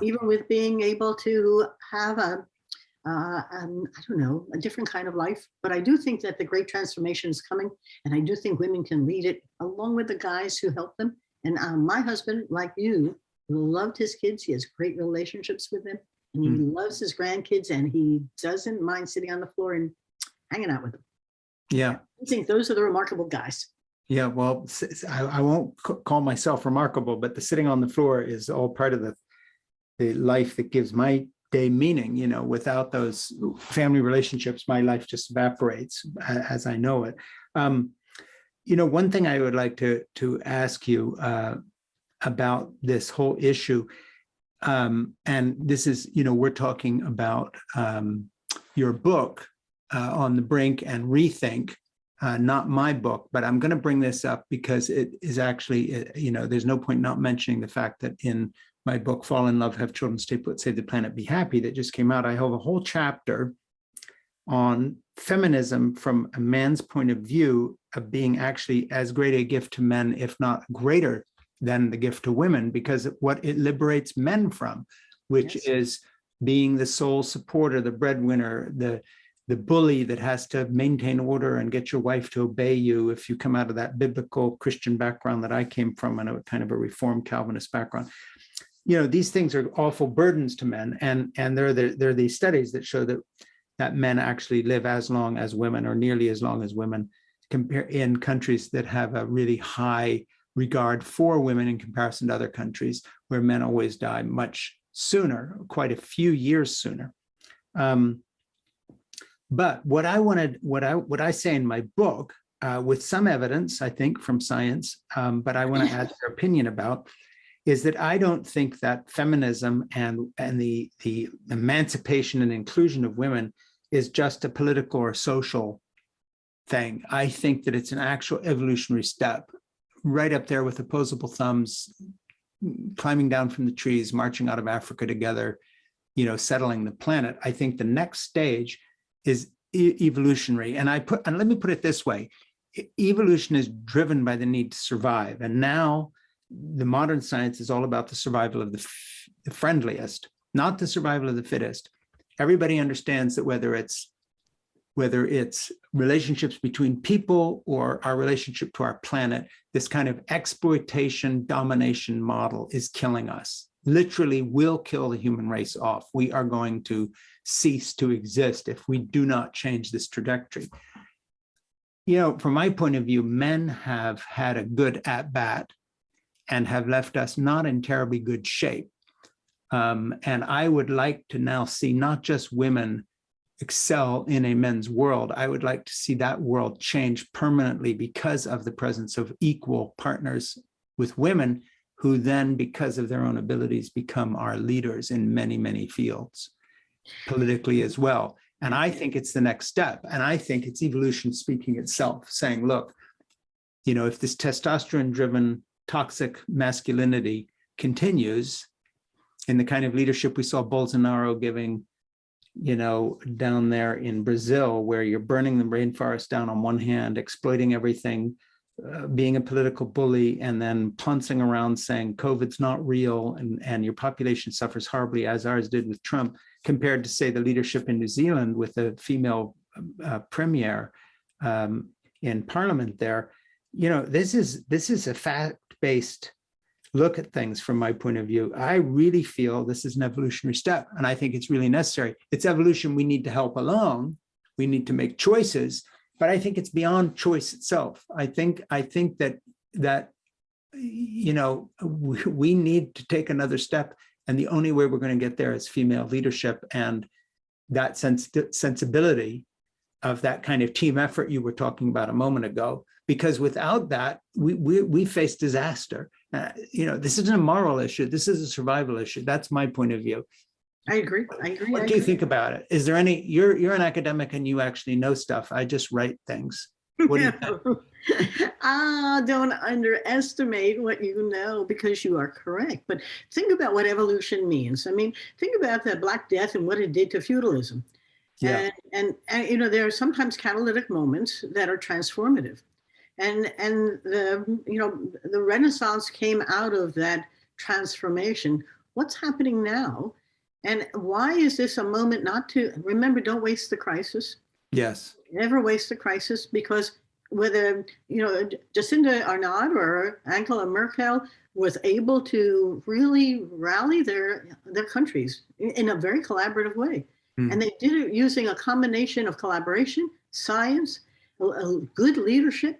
even with being able to have a different kind of life. But I do think that the great transformation is coming, and I do think women can lead it along with the guys who help them. And my husband, like you, loved his kids. He has great relationships with them, and he loves his grandkids, and he doesn't mind sitting on the floor and hanging out with them. Yeah. I think those are the remarkable guys. Yeah, well, I won't call myself remarkable, but the sitting on the floor is all part of the life that gives my day meaning. You know, without those family relationships, my life just evaporates as I know it. One thing I would like to ask you about this whole issue, and this is, we're talking about your book, On the Brink and Rethink. Not my book, but I'm going to bring this up because it is actually, there's no point not mentioning the fact that in my book, Fall in Love, Have Children, Stay Put, Save the Planet, Be Happy, that just came out, I have a whole chapter on feminism from a man's point of view of being actually as great a gift to men, if not greater than the gift to women, because what it liberates men from, which is being the sole supporter, the breadwinner, the bully that has to maintain order and get your wife to obey you if you come out of that biblical Christian background that I came from, and a kind of a Reformed Calvinist background. These things are awful burdens to men, and there are these studies that show that men actually live as long as women, or nearly as long as women, in countries that have a really high regard for women in comparison to other countries where men always die much sooner, quite a few years sooner. But what I say in my book, with some evidence, I think, from science, but I want to add their opinion about, is that I don't think that feminism and the emancipation and inclusion of women is just a political or social thing. I think that it's an actual evolutionary step, right up there with opposable thumbs, climbing down from the trees, marching out of Africa together, settling the planet. I think the next stage is evolutionary. And let me put it this way. Evolution is driven by the need to survive. And now the modern science is all about the survival of the friendliest, not the survival of the fittest. Everybody understands that whether it's relationships between people or our relationship to our planet, this kind of exploitation domination model is killing us. Literally will kill the human race off. We are going to cease to exist if we do not change this trajectory. From my point of view, men have had a good at bat and have left us not in terribly good shape. And I would like to now see not just women excel in a men's world. I would like to see that world change permanently because of the presence of equal partners with women who then, because of their own abilities, become our leaders in many, many fields, politically as well. And I think it's the next step. And I think it's evolution speaking itself, saying, look, if this testosterone-driven toxic masculinity continues in the kind of leadership we saw Bolsonaro giving, down there in Brazil, where you're burning the rainforest down on one hand, exploiting everything, being a political bully, and then pouncing around saying COVID's not real and your population suffers horribly, as ours did with Trump, compared to, say, the leadership in New Zealand with a female premier in parliament there. This is a fact-based look at things from my point of view. I really feel this is an evolutionary step, and I think it's really necessary. It's evolution we need to help along. We need to make choices, but I think it's beyond choice itself. I think that we need to take another step, and the only way we're going to get there is female leadership and that sensibility of that kind of team effort you were talking about a moment ago. Because without that, we face disaster. This isn't a moral issue. This is a survival issue. That's my point of view. I agree. What do you think about it? Is there any? You're an academic and you actually know stuff. I just write things. What do you think? Don't underestimate what you know, because you are correct. But think about what evolution means. I mean, think about the Black Death and what it did to feudalism. Yeah. And there are sometimes catalytic moments that are transformative. And the Renaissance came out of that transformation. What's happening now? And why is this a moment not to remember? Don't waste the crisis. Yes. Never waste the crisis, because whether Jacinda Arnaud or Angela Merkel was able to really rally their countries in a very collaborative way, and they did it using a combination of collaboration, science, good leadership.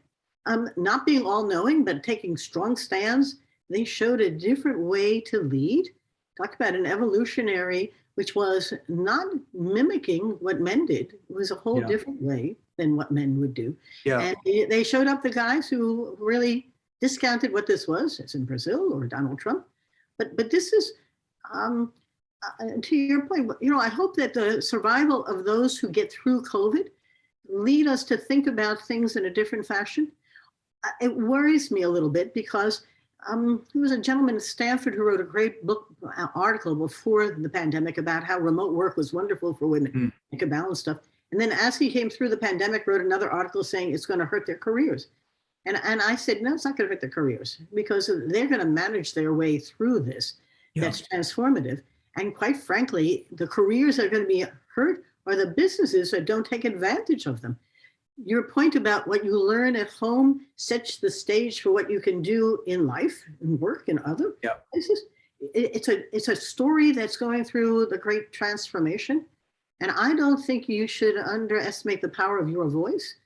Not being all-knowing, but taking strong stands. They showed a different way to lead. Talk about an evolutionary, which was not mimicking what men did. It was a whole different way than what men would do. Yeah. And they showed up the guys who really discounted what this was, as in Brazil or Donald Trump. But this is, to your point, I hope that the survival of those who get through COVID lead us to think about things in a different fashion. It worries me a little bit, because there was a gentleman at Stanford who wrote a great article before the pandemic about how remote work was wonderful for women. They could balance stuff. And then as he came through the pandemic, wrote another article saying it's going to hurt their careers. And I said, no, it's not going to hurt their careers, because they're going to manage their way through this. Yeah. That's transformative. And quite frankly, the careers that are going to be hurt are the businesses that don't take advantage of them. Your point about what you learn at home sets the stage for what you can do in life and work and other places. It's a story that's going through the great transformation. And I don't think you should underestimate the power of your voice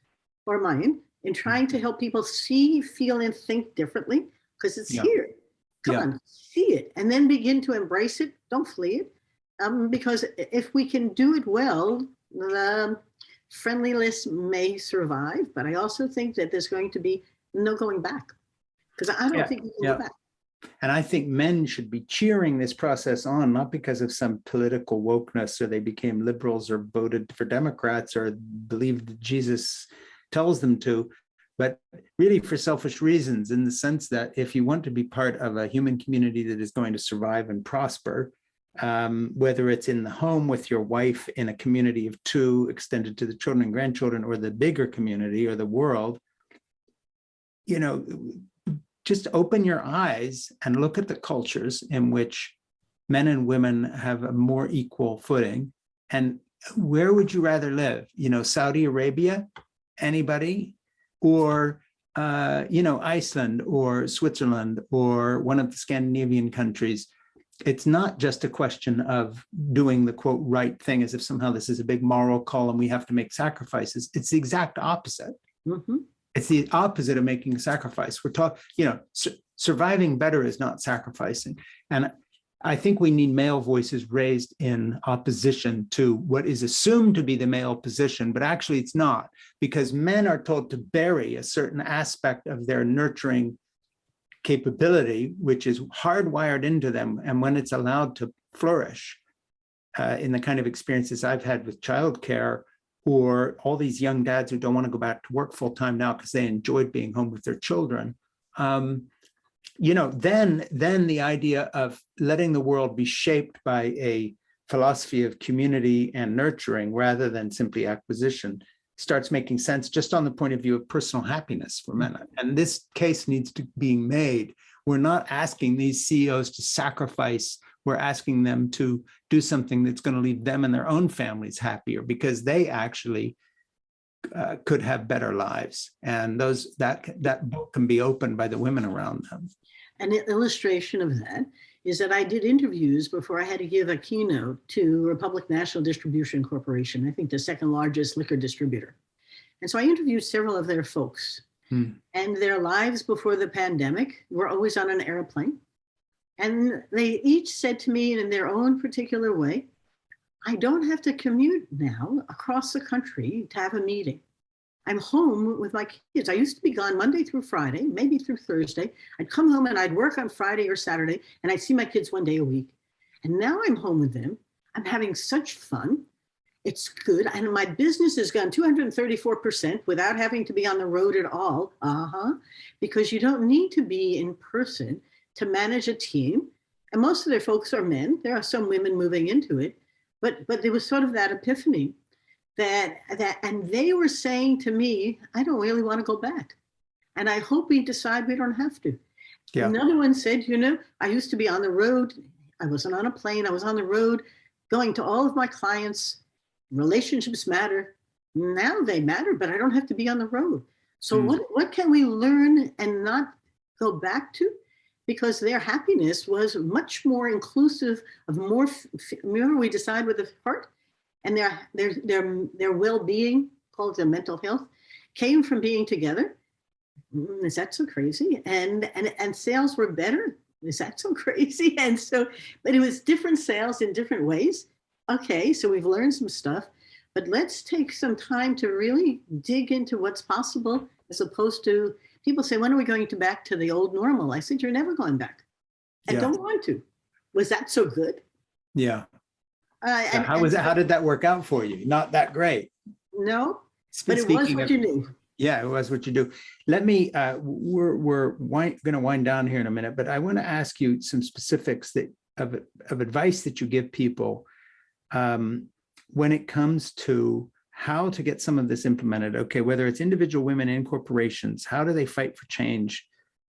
or mine in trying to help people see, feel, and think differently, because it's here. Come on, see it, and then begin to embrace it. Don't flee it. Because if we can do it well, the friendliness may survive, but I also think that there's going to be no going back, because I don't think we can go back. And I think men should be cheering this process on, not because of some political wokeness, or they became liberals or voted for Democrats or believed that Jesus tells them to, but really for selfish reasons, in the sense that if you want to be part of a human community that is going to survive and prosper, whether it's in the home with your wife, in a community of two extended to the children and grandchildren, or the bigger community or the world, just open your eyes and look at the cultures in which men and women have a more equal footing. And where would you rather live? Saudi Arabia, anybody? Or Iceland or Switzerland or one of the Scandinavian countries? It's not just a question of doing the quote right thing, as if somehow this is a big moral call and we have to make sacrifices. It's the exact opposite. Mm-hmm. It's the opposite of making a sacrifice. We're talking, surviving better is not sacrificing. And I think we need male voices raised in opposition to what is assumed to be the male position, but actually it's not, because men are told to bury a certain aspect of their nurturing capability, which is hardwired into them. And when it's allowed to flourish, in the kind of experiences I've had with childcare, or all these young dads who don't want to go back to work full time now because they enjoyed being home with their children, then the idea of letting the world be shaped by a philosophy of community and nurturing rather than simply acquisition starts making sense just on the point of view of personal happiness for men. And this case needs to be made. We're not asking these CEOs to sacrifice. We're asking them to do something that's going to leave them and their own families happier, because they actually could have better lives. And that book can be opened by the women around them. An illustration of that is that I did interviews before I had to give a keynote to Republic National Distribution Corporation, I think the second largest liquor distributor. And so I interviewed several of their folks. And their lives before the pandemic were always on an airplane. And they each said to me in their own particular way, I don't have to commute now across the country to have a meeting. I'm home with my kids. I used to be gone Monday through Friday, maybe through Thursday. I'd come home and I'd work on Friday or Saturday, and I'd see my kids one day a week. And now I'm home with them. I'm having such fun. It's good. And my business has gone 234% without having to be on the road at all. Because you don't need to be in person to manage a team. And most of their folks are men. There are some women moving into it. But there was sort of that epiphany that and they were saying to me, I don't really want to go back. And I hope we decide we don't have to. Yeah. Another one said, I used to be on the road. I wasn't on a plane. I was on the road going to all of my clients. Relationships matter. Now they matter, but I don't have to be on the road. So what can we learn and not go back to? Because their happiness was much more inclusive of more, remember we decide with the heart, and their well-being, called their mental health, came from being together. Is that so crazy? And sales were better. Is that so crazy? And so, but it was different sales in different ways. Okay, so we've learned some stuff, but let's take some time to really dig into what's possible, as opposed to, people say, when are we going back to the old normal? I said, you're never going back. I don't want to. Was that so good? Yeah. How did that work out for you? Not that great. No, but it was what you knew. Yeah, it was what you do. Let me, we're going to wind down here in a minute, but I want to ask you some specifics of advice that you give people when it comes to how to get some of this implemented. Okay, whether it's individual women in corporations, how do they fight for change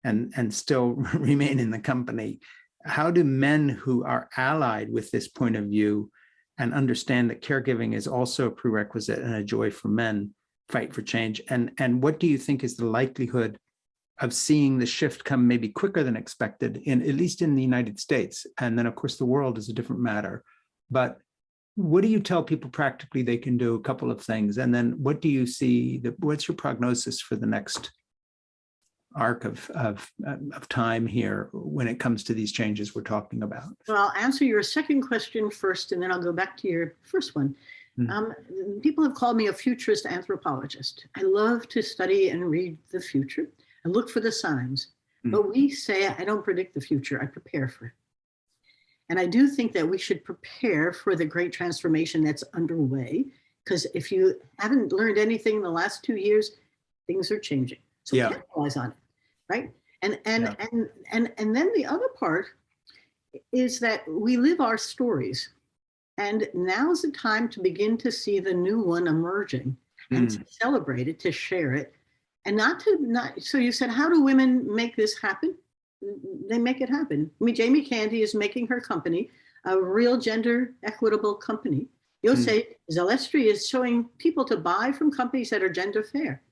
and still remain in the company? How do men who are allied with this point of view and understand that caregiving is also a prerequisite and a joy for men fight for change? And what do you think is the likelihood of seeing the shift come maybe quicker than expected, at least in the United States? And then, of course, the world is a different matter. But what do you tell people practically they can do? A couple of things. And then what do you see, what's your prognosis for the next arc of time here when it comes to these changes we're talking about? Well, I'll answer your second question first, and then I'll go back to your first one. People have called me a futurist anthropologist. I love to study and read the future. I look for the signs. But we say, I don't predict the future, I prepare for it. And I do think that we should prepare for the great transformation that's underway, because if you haven't learned anything in the last 2 years, things are changing. So capitalize on it, right? And then the other part is that we live our stories. And now's the time to begin to see the new one emerging and to celebrate it, to share it. And so you said, how do women make this happen? They make it happen. I mean, Jamie Candy is making her company a real gender equitable company. You'll say Zalestri is showing people to buy from companies that are gender fair.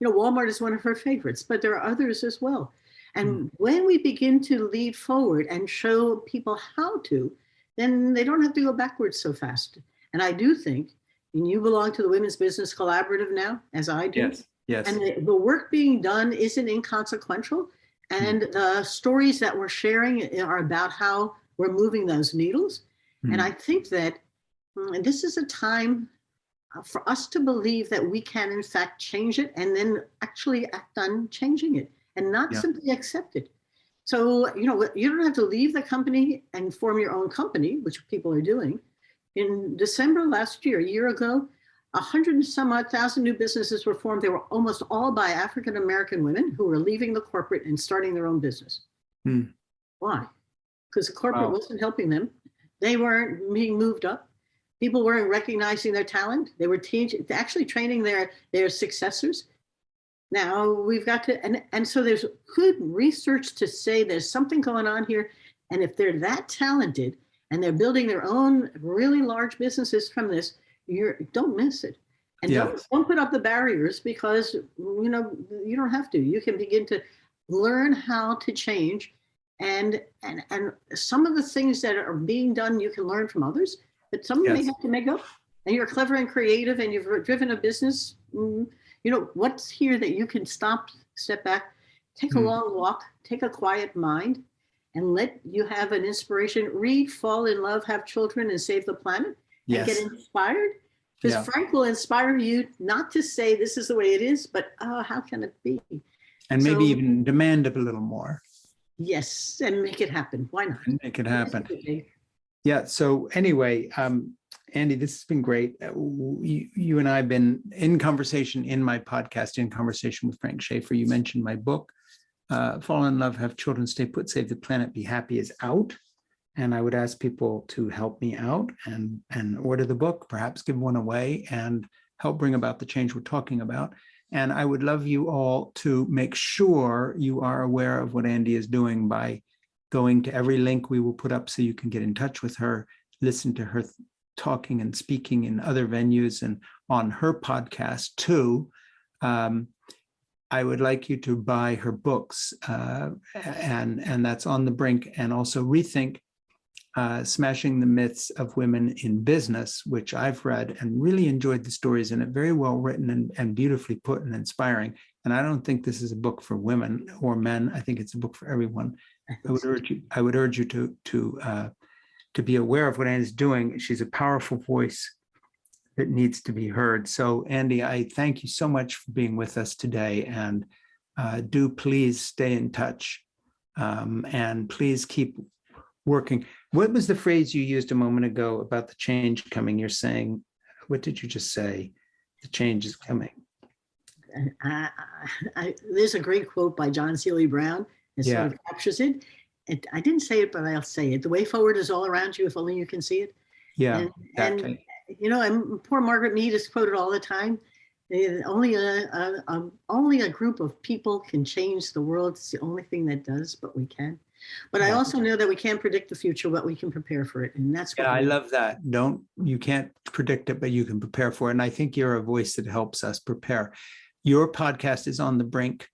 Walmart is one of her favorites, but there are others as well. And when we begin to lead forward and show people how to, then they don't have to go backwards so fast. And I do think, and you belong to the Women's Business Collaborative now, as I do. Yes. And the work being done isn't inconsequential. And the stories that we're sharing are about how we're moving those needles. Mm. And I think that this is a time for us to believe that we can, in fact, change it and then actually act on changing it and not simply accept it. So, you don't have to leave the company and form your own company, which people are doing. In December last year, a year ago, 100 and some odd thousand new businesses were formed. They were almost all by African-American women who were leaving the corporate and starting their own business. Mm. Why? Because the corporate wasn't helping them. They weren't being moved up. People weren't recognizing their talent. They were actually training their successors. Now we've got to, and so there's good research to say there's something going on here. And if they're that talented and they're building their own really large businesses from this, don't miss it. And don't put up the barriers, because, you don't have to. You can begin to learn how to change. And some of the things that are being done, you can learn from others, but some may have to make up. And you're clever and creative and you've driven a business. What's here that you can step back, take a long walk, take a quiet mind, and let you have an inspiration. Read, fall in love, have children, and save the planet. And get inspired. Because Frank will inspire you not to say this is the way it is, but how can it be? And maybe even demand a little more. Yes, and make it happen. Why not? And make it happen. Yeah. So anyway, Andi, this has been great. You and I have been in conversation in my podcast, In Conversation with Frank Schaeffer. You mentioned my book, Fall in Love, Have Children, Stay Put, Save the Planet, Be Happy is out. And I would ask people to help me out and order the book, perhaps give one away and help bring about the change we're talking about. And I would love you all to make sure you are aware of what Andi is doing by going to every link we will put up so you can get in touch with her, listen to her talking and speaking in other venues and on her podcast too. I would like you to buy her books, and that's On the Brink, and also Rethink, Smashing the Myths of Women in Business, which I've read and really enjoyed the stories in it. Very well written and beautifully put and inspiring. And I don't think this is a book for women or men. I think it's a book for everyone. I would urge you to be aware of what Andi's doing. She's a powerful voice that needs to be heard. So, Andi, I thank you so much for being with us today, and do please stay in touch, and please keep working. What was the phrase you used a moment ago about the change coming? You're saying, what did you just say? The change is coming. There's a great quote by John Seely Brown that sort of captures it. I didn't say it, but I'll say it. The way forward is all around you, if only you can see it. Yeah. And poor Margaret Mead is quoted all the time. Only a group of people can change the world. It's the only thing that does, but we can. But I also know that we can't predict the future, but we can prepare for it. And that's what I love that. You can't predict it, but you can prepare for it. And I think you're a voice that helps us prepare. Your podcast is On the Brink,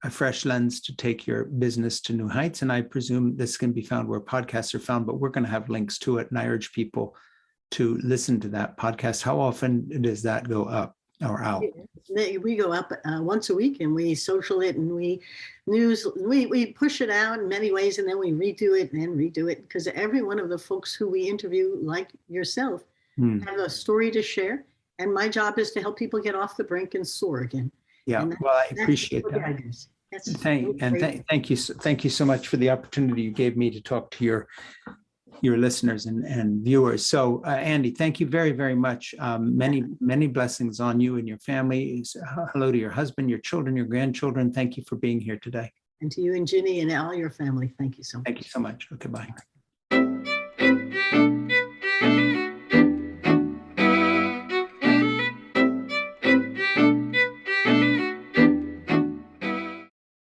a fresh lens to take your business to new heights. And I presume this can be found where podcasts are found, but we're going to have links to it. And I urge people to listen to that podcast. How often does that go up or out? We go up once a week, and we social it, and we push it out in many ways, and then we redo it and then redo it, because every one of the folks who we interview, like yourself, have a story to share. And my job is to help people get off the brink and soar again. Yeah, well, I appreciate that. Thank you so much for the opportunity you gave me to talk to your listeners and viewers. So, Andi, thank you very, very much. Many blessings on you and your family. Hello to your husband, your children, your grandchildren. Thank you for being here today. And to you and Ginny and all your family. Thank you so much. Thank you so much. Okay, bye.